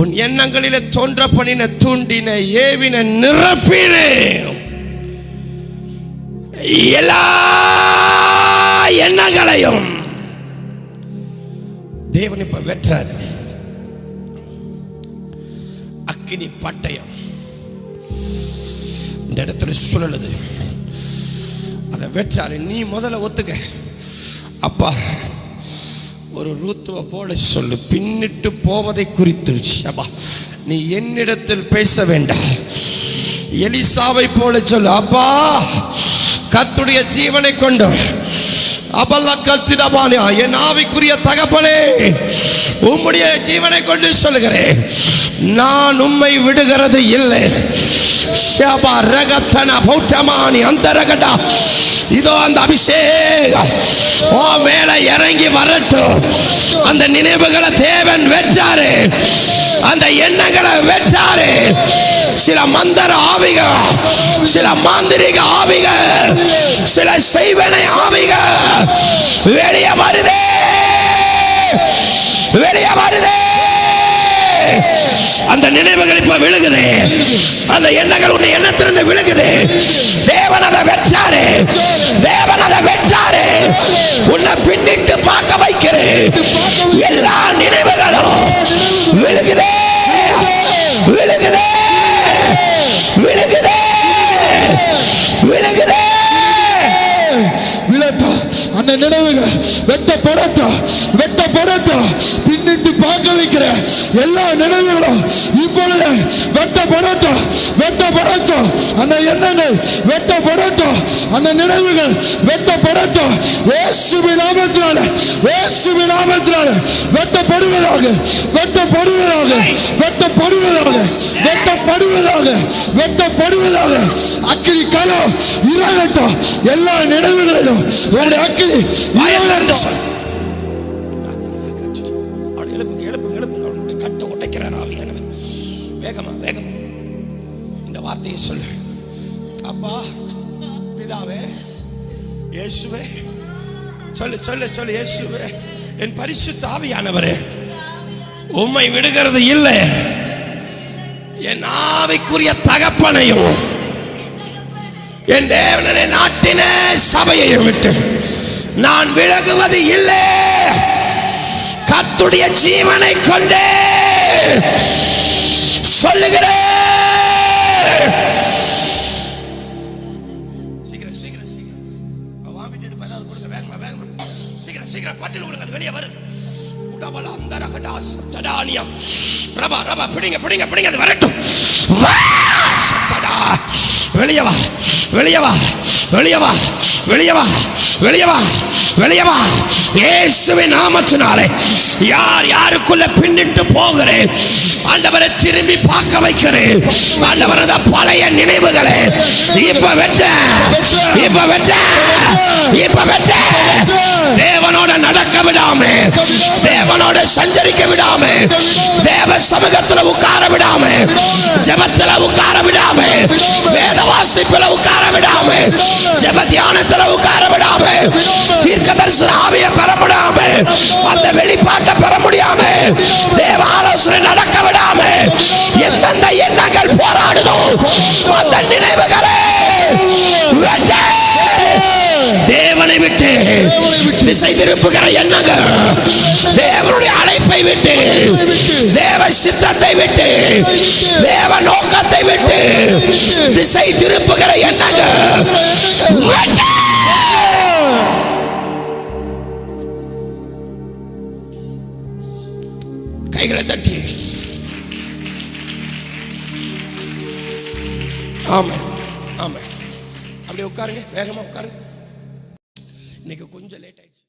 Speaker 1: உன் எண்ணங்களிலே தோன்ற பண்ணின தூண்டின ஏவின நிரப்பின எல்லா எண்ணங்களையும் தேவன் இப்ப வெற்றாரு. அக்கினி பட்டயம் இந்த இடத்துல சுழலுது. அதை வெற்றாரு. நீ முதல்ல ஒத்துக்க. அப்பா ஒரு ரூத்துவ போல சொல்லு. பின்னிட்டு போவதை குறித்து நீ என்னிடத்தில் பேச வேண்டாம். எலிசாவை போல சொல்லு. அப்பா கர்த்தருடைய ஜீவனை கொண்டு அபல்ல கத்திதபானே என் ஆவிக்குரிய தகப்பனே உம்முடைய ஜீவனை கொண்டு சொல்லுகிறேன். நான் உம்மை விடுகிறது இல்லை. ஷபா ரகத்தன பௌட்டமானி அந்த ரகடா. இதோ அந்த அபிஷேகம் ஓ மேல இறங்கி வரட்டும். அந்த நினைவுகளை தேவன் வெற்றாரு. அந்த எண்ணங்களை வெற்றாரு. சில மந்திர ஆவிகள், சில மாந்திரிக ஆவிகள், சில செய்வனை ஆவிகள் வெளியே வருதே வெளியே வருதே. அந்த நினைவுகள் இப்ப விழுகுது. அந்த எண்ணங்கள் உன்னை எண்ணத்திலிருந்து விழுகுது. தேவன் அதை வெற்றாரு. தேவன் அதை வெற்றாரு. உன்னை பின்னிட்டு பார்க்க வைக்கிறேன். எல்லா நினைவுகளும் விழுகுதே விழுகுதே விழுகுதே விழுகுதே. விழட்டும்
Speaker 4: அந்த நினைவுகள் வெட்டப்படட்டும், வெட்டப்படட்டும். பின்னிட்டு பார்க்க வைக்கிற எல்லா நினைவுகளும் இப்பொழுது வெட்டப்படட்டும், வெட்டப்படட்டும். அந்த எண்ணங்கள் வெட்டப்படட்டும், அந்த நினைவுகள் வெட்டப்படட்டும். இயேசுவின் நாமத்தினால, இயேசுவின் நாமத்தினால வெட்டப்படுவதாக, வெட்டப்படுவதாக, வெட்டப்படுவதாக, வெட்டப்படுவதாக, வெட்டப்படுவதாக. அக்கினி கரம் இறங்கட்டும், எல்லா நினைவுகளிலும் உங்களுடைய அக்கினி இறங்கட்டும்.
Speaker 1: எழுப்புங்க, எழுப்புங்க, எழுப்புங்க. அவர்களுடைய கட்டை உடைக்கிறார் ஆவியானவர். வேகமா, வேகமா இந்த வார்த்தையை சொல்லு. அப்பா, பிதாவே, இயேசுவே, சொல்லு, சொல்லு, சொல்லு. இயேசுவே, என் பரிசுத்த ஆவியானவரே, உம்மை விடுகிறது இல்லை. என் ஆவிக்குரிய தகப்பனையும் என் தேவனை நாட்டின சபையையும் விட்டு நான் விலகுவது இல்லை. கர்த்தருடைய ஜீவனை கொண்டே சொல்லுகிறேன். சீக்கிரம், சீக்கிரம், சீக்கிரம். வாமிட்டு பதாவது கொடுங்க. வேகமா, வேகமா, சீக்கிரம், சீக்கிரம். பாட்டில் கொடுங்க, அது வெளியே வருது. உடபல அந்தரகடா சத்தடானியா. ரபா, ரபா, பிடிங்க, பிடிங்க, பிடிங்க, அது வரட்டும். சத்தடா, வெளியே வா, வெளியே வா, வெளியே வா, வெளியே வா, வெளியே வா, வெளியே வா. இயேசுவின் நாமத்தினாலே யார் யாருக்குள்ள பின்னிட்டு போகிறேன் ஆண்டவரை திரும்பி பார்க்க வைக்கிறேன். ஆண்டவரது பழைய நினைவுகளை இப்ப வெட்ட, இப்ப வெட்ட, இப்ப வெட்ட. தேவனோட நடக்க விடாம, தேவனோட சஞ்சரிக்க விடாம, தேவ சமூகத்துல உட்கார விடாம, ஜெபத்துல உட்கார விடாம, வேத வாசிப்புல உட்கார விடாம, ஜெப தியானத்துல உட்கார விடாம, தீர்க்க தரிசன ஆவியை பெற விடாம, அந்த வெளிப்பாட்டை பெற முடியாம, தேவ ஆலோசனை நடக்க விடாம, எந்தெந்த எண்ணங்கள் போராடுதோ அந்த நினைவுகளை வெட்ட. தேவனை விட்டு திசை திருப்புகிற எண்ணங்கள், தேவனுடைய அழைப்பை விட்டு, தேவ சித்தத்தை விட்டு, தேவ நோக்கத்தை விட்டு திசை திருப்புகிற எண்ணங்கள் வெட்ட. கைகளை தட்டி ஆமா, ஆமா. அப்படியே உட்காருங்க, வேகமா உட்காருங்க. இன்னைக்கு கொஞ்சம் லேட் ஆயிடுச்சு.